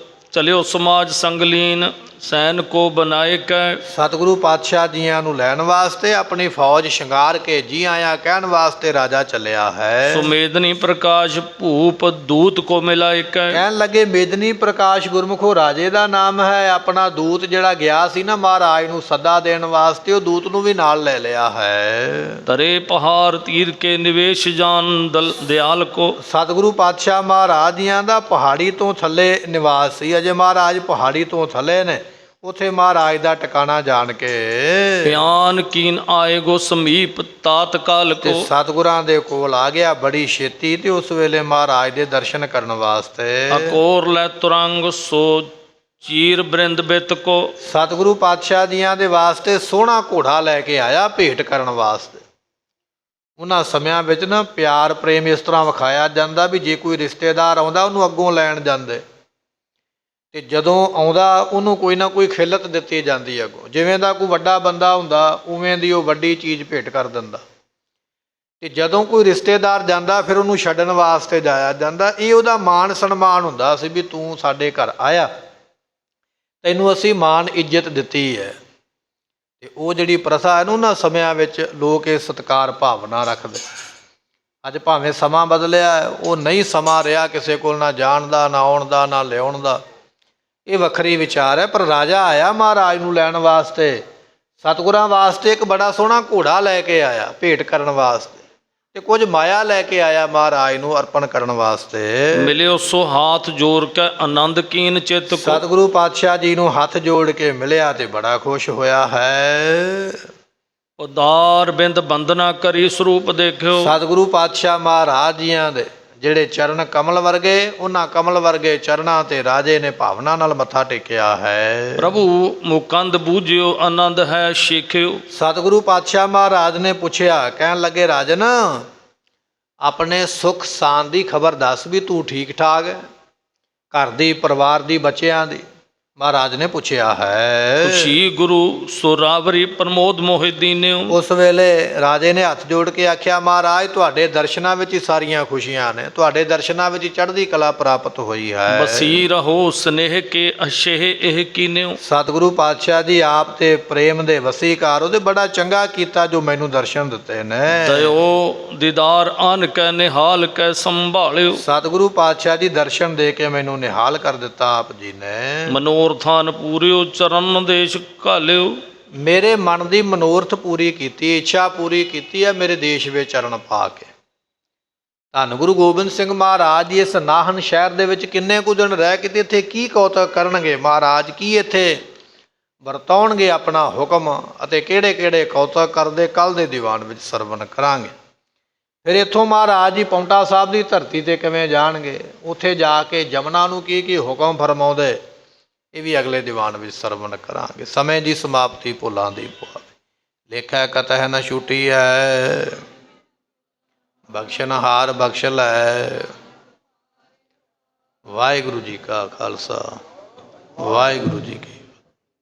ਚਲਿਓ ਸਮਾਜ ਸੰਗਲੀਨ ਸੈਨ ਕੋ ਬਣਾਏ ਕੈ ਸਤਿਗੁਰੂ ਪਾਤਸ਼ਾਹ ਜੀਆਂ ਨੂੰ ਲੈਣ ਵਾਸਤੇ ਆਪਣੀ ਫੌਜ ਸ਼ਿੰਗਾਰ ਕੇ ਜੀ ਆਇਆਂ ਕਹਿਣ ਵਾਸਤੇ ਰਾਜਾ ਚੱਲਿਆ ਹੈ। ਸੁਮੇਦਨੀ ਪ੍ਰਕਾਸ਼ ਭੂਪ ਦੂਤ ਕੋ ਮਿਲਾਏ ਕੈ ਕਹਿਣ ਲੱਗੇ ਮੇਦਨੀ ਪ੍ਰਕਾਸ਼ ਗੁਰਮੁਖੋ ਰਾਜੇ ਦਾ ਨਾਮ ਹੈ। ਆਪਣਾ ਦੂਤ ਜਿਹੜਾ ਗਿਆ ਸੀ ਨਾ ਮਹਾਰਾਜ ਨੂੰ ਸੱਦਾ ਦੇਣ ਵਾਸਤੇ, ਉਹ ਦੂਤ ਨੂੰ ਵੀ ਨਾਲ ਲੈ ਲਿਆ ਹੈ। ਤਰੇ ਪਹਾੜ ਤੀਰ ਕੇ ਨਿਵੇਸ਼ ਜਾਨ ਦਿਆਲ ਕੋ ਸਤਿਗੁਰੂ ਪਾਤਸ਼ਾਹ ਮਹਾਰਾਜ ਜੀਆਂ ਦਾ ਪਹਾੜੀ ਤੋਂ ਥੱਲੇ ਨਿਵਾਸ ਸੀ। ਅਜੇ ਮਹਾਰਾਜ ਪਹਾੜੀ ਤੋਂ ਥੱਲੇ ਨੇ, ਉੱਥੇ ਮਹਾਰਾਜ ਦਾ ਟਿਕਾਣਾ ਜਾਣ ਕੇ ਧਿਆਨ ਕੀਨ ਆਏਗੋ ਸਮੀਪ ਤਾਤਕਾਲ ਤੇ ਕੋ ਸਤਿਗੁਰਾਂ ਦੇ ਕੋਲ ਆ ਗਿਆ ਬੜੀ ਛੇਤੀ, ਤੇ ਉਸ ਵੇਲੇ ਮਹਾਰਾਜ ਦੇ ਦਰਸ਼ਨ ਕਰਨ ਵਾਸਤੇ ਅਕੋਰ ਲੈ ਤੁਰੰਗ ਸੋ ਚੀਰ ਬ੍ਰਿੰਦ ਬਿਤ ਕੋ ਸਤਿਗੁਰੂ ਪਾਤਸ਼ਾਹ ਜੀਆਂ ਦੇ ਵਾਸਤੇ ਸੋਹਣਾ ਘੋੜਾ ਲੈ ਕੇ ਆਇਆ ਭੇਟ ਕਰਨ ਵਾਸਤੇ। ਉਹਨਾਂ ਸਮਿਆਂ ਵਿੱਚ ਨਾ ਪਿਆਰ ਪ੍ਰੇਮ ਇਸ ਤਰ੍ਹਾਂ ਵਿਖਾਇਆ ਜਾਂਦਾ ਵੀ ਜੇ ਕੋਈ ਰਿਸ਼ਤੇਦਾਰ ਆਉਂਦਾ ਉਹਨੂੰ ਅੱਗੋਂ ਲੈਣ ਜਾਂਦੇ, ਤੇ ਜਦੋਂ ਆਉਂਦਾ ਉਹਨੂੰ ਕੋਈ ਨਾ ਕੋਈ ਖਿਲਤ ਦਿੱਤੀ ਜਾਂਦੀ ਅੱਗੋਂ। ਜਿਵੇਂ ਦਾ ਕੋਈ ਵੱਡਾ ਬੰਦਾ ਹੁੰਦਾ ਉਵੇਂ ਦੀ ਉਹ ਵੱਡੀ ਚੀਜ਼ ਭੇਟ ਕਰ ਦਿੰਦਾ। ਤੇ ਜਦੋਂ ਕੋਈ ਰਿਸ਼ਤੇਦਾਰ ਜਾਂਦਾ ਫਿਰ ਉਹਨੂੰ ਛੱਡਣ ਵਾਸਤੇ ਜਾਇਆ ਜਾਂਦਾ। ਇਹ ਉਹਦਾ ਮਾਣ ਸਨਮਾਨ ਹੁੰਦਾ ਸੀ ਵੀ ਤੂੰ ਸਾਡੇ ਘਰ ਆਇਆ, ਤੈਨੂੰ ਅਸੀਂ ਮਾਣ ਇੱਜ਼ਤ ਦਿੱਤੀ ਹੈ। ਤੇ ਉਹ ਜਿਹੜੀ ਪ੍ਰਥਾ ਹੈ ਨਾ ਉਹਨਾਂ ਸਮਿਆਂ ਵਿੱਚ ਲੋਕ ਇਹ ਸਤਿਕਾਰ ਭਾਵਨਾ ਰੱਖਦੇ। ਅੱਜ ਭਾਵੇਂ ਸਮਾਂ ਬਦਲਿਆ, ਉਹ ਨਹੀਂ ਸਮਾਂ ਰਿਹਾ ਕਿਸੇ ਕੋਲ ਨਾ ਜਾਣ ਦਾ, ਨਾ ਆਉਣ ਦਾ, ਨਾ ਲਿਆਉਣ ਦਾ। ਇਹ ਵੱਖਰੀ ਵਿਚਾਰ ਹੈ। ਪਰ ਰਾਜਾ ਆਇਆ ਮਹਾਰਾਜ ਨੂੰ ਲੈਣ ਵਾਸਤੇ, ਸਤਿਗੁਰਾਂ ਵਾਸਤੇ ਇੱਕ ਬੜਾ ਸੋਹਣਾ ਘੋੜਾ ਲੈ ਕੇ ਆਇਆ ਭੇਟ ਕਰਨ ਵਾਸਤੇ, ਤੇ ਕੁਝ ਮਾਇਆ ਲੈ ਕੇ ਆਇਆ ਮਹਾਰਾਜ ਨੂੰ ਅਰਪਣ ਕਰਨ ਵਾਸਤੇ। ਮਿਲਿਓ ਸੋ ਹਾਥ ਜੋੜ ਕੇ ਆਨੰਦ ਕੀਨ ਚਿਤ ਕੋ ਸਤਿਗੁਰੂ ਪਾਤਸ਼ਾਹ ਜੀ ਨੂੰ ਹੱਥ ਜੋੜ ਕੇ ਮਿਲਿਆ ਤੇ ਬੜਾ ਖੁਸ਼ ਹੋਇਆ ਹੈ। ਉਦਾਰ ਬਿੰਦ ਬੰਦਨਾ ਕਰੀ ਸਰੂਪ ਦੇਖਿਓ ਸਤਿਗੁਰੂ ਪਾਤਸ਼ਾਹ ਮਹਾਰਾਜ ਜੀਆਂ ਦੇ ਜਿਹੜੇ ਚਰਨ ਕਮਲ ਵਰਗੇ, ਉਹਨਾਂ ਕਮਲ ਵਰਗੇ ਚਰਨਾਂ ਤੇ ਰਾਜੇ ਨੇ ਭਾਵਨਾ ਨਾਲ ਮੱਥਾ ਟੇਕਿਆ ਹੈ। ਪ੍ਰਭੂ ਮੁਕੰਦ ਬੂਝਿਓ ਆਨੰਦ ਹੈ ਸ਼ੇਖਿਓ ਸਤਿਗੁਰੂ ਪਾਤਸ਼ਾਹ ਮਹਾਰਾਜ ਨੇ ਪੁੱਛਿਆ, ਕਹਿਣ ਲੱਗੇ ਰਾਜਨ ਆਪਣੇ ਸੁੱਖ ਸਾਂਦ ਦੀ ਖਬਰ ਦੱਸ ਵੀ ਤੂੰ ਠੀਕ ਠਾਕ ਹੈ, ਘਰ ਦੀ, ਪਰਿਵਾਰ ਦੀ, ਬੱਚਿਆਂ ਦੀ। ਮਹਾਰਾਜ ਨੇ ਪੁੱਛਿਆ ਹੈ। ਖੁਸ਼ੀ ਗੁਰੂ ਸੁਰਾਵਰੀ ਪ੍ਰਮੋਦ ਮੋਹਿ ਦੀਨਿਓ। ਉਸ ਵੇਲੇ ਰਾਜੇ ਨੇ ਹੱਥ ਜੋੜ ਕੇ ਆਖਿਆ, ਮਹਾਰਾਜ ਤੁਹਾਡੇ ਦਰਸ਼ਨਾਂ ਵਿੱਚ ਹੀ ਸਾਰੀਆਂ ਖੁਸ਼ੀਆਂ ਨੇ, ਤੁਹਾਡੇ ਦਰਸ਼ਨਾਂ ਵਿੱਚ ਹੀ ਚੜ੍ਹਦੀ ਕਲਾ ਪ੍ਰਾਪਤ ਹੋਈ ਹੈ। ਬਸੀ ਰਹੋ ਸਨੇਹ ਕੇ ਅਸ਼ੇਹ ਇਹ ਕੀਨਿਓ। ਸਤਿਗੁਰੂ ਪਾਤਸ਼ਾਹ ਜੀ ਆਪ ਤੇ ਪ੍ਰੇਮ ਦੇ ਵਸੀਕਾਰ, ਉਹਦੇ ਬੜਾ ਚੰਗਾ ਕੀਤਾ ਜੋ ਮੈਨੂੰ ਦਰਸ਼ਨ ਦਿੱਤੇ ਨੇ। ਦਇਓ ਦੀਦਾਰ ਆਨ ਕੈ ਨਿਹਾਲ ਕੈ ਸੰਭਾਲਿਓ। ਸਤਿਗੁਰੂ ਪਾਤਸ਼ਾਹ ਜੀ ਦਰਸ਼ਨ ਦੇ ਕੇ ਮੈਨੂੰ ਨਿਹਾਲ ਕਰ ਦਿੱਤਾ ਆਪ ਜੀ ਨੇ। ਮਨੋਰਥਾਨ ਪੂਰਿਓ ਚਰਨ ਦੇਸ਼ ਘਾਲਿਓ। ਮੇਰੇ ਮਨ ਦੀ ਮਨੋਰਥ ਪੂਰੀ ਕੀਤੀ, ਇੱਛਾ ਪੂਰੀ ਕੀਤੀ ਹੈ ਮੇਰੇ ਦੇਸ਼ ਵਿੱਚ ਚਰਨ ਪਾ ਕੇ। ਧੰਨ ਗੁਰੂ ਗੋਬਿੰਦ ਸਿੰਘ ਮਹਾਰਾਜ ਜੀ ਇਸ ਨਾਹਨ ਸ਼ਹਿਰ ਦੇ ਵਿੱਚ ਕਿੰਨੇ ਕੁ ਦਿਨ ਰਹਿ ਕੇ ਤੇ ਇੱਥੇ ਕੀ ਕੌਤਕ ਕਰਨਗੇ ਮਹਾਰਾਜ, ਕੀ ਇੱਥੇ ਵਰਤਾਉਣਗੇ ਆਪਣਾ ਹੁਕਮ, ਅਤੇ ਕਿਹੜੇ ਕਿਹੜੇ ਕੌਤਕ ਕਰਦੇ ਕੱਲ੍ਹ ਦੇ ਦੀਵਾਨ ਵਿੱਚ ਸਰਵਣ ਕਰਾਂਗੇ। ਫਿਰ ਇੱਥੋਂ ਮਹਾਰਾਜ ਜੀ ਪੌਂਟਾ ਸਾਹਿਬ ਦੀ ਧਰਤੀ 'ਤੇ ਕਿਵੇਂ ਜਾਣਗੇ, ਉੱਥੇ ਜਾ ਕੇ ਜਮਨਾ ਨੂੰ ਕੀ ਕੀ ਹੁਕਮ ਫਰਮਾਉਂਦੇ, ਇਹ ਵੀ ਅਗਲੇ ਦੀਵਾਨ ਵਿੱਚ ਸਰਵਣ ਕਰਾਂਗੇ। ਸਮੇਂ ਦੀ ਸਮਾਪਤੀ ਭੁੱਲਾਂ ਦੀ ਪੁਆਵੇ, ਲੇਖਾ ਕਤਹਿ ਨ ਛੁਟੀ ਹੈ, ਬਖਸ਼ਨਹਾਰ ਬਖਸ਼ ਲੈ। ਵਾਹਿਗੁਰੂ ਜੀ ਕਾ ਖਾਲਸਾ, ਵਾਹਿਗੁਰੂ ਜੀ ਕੀ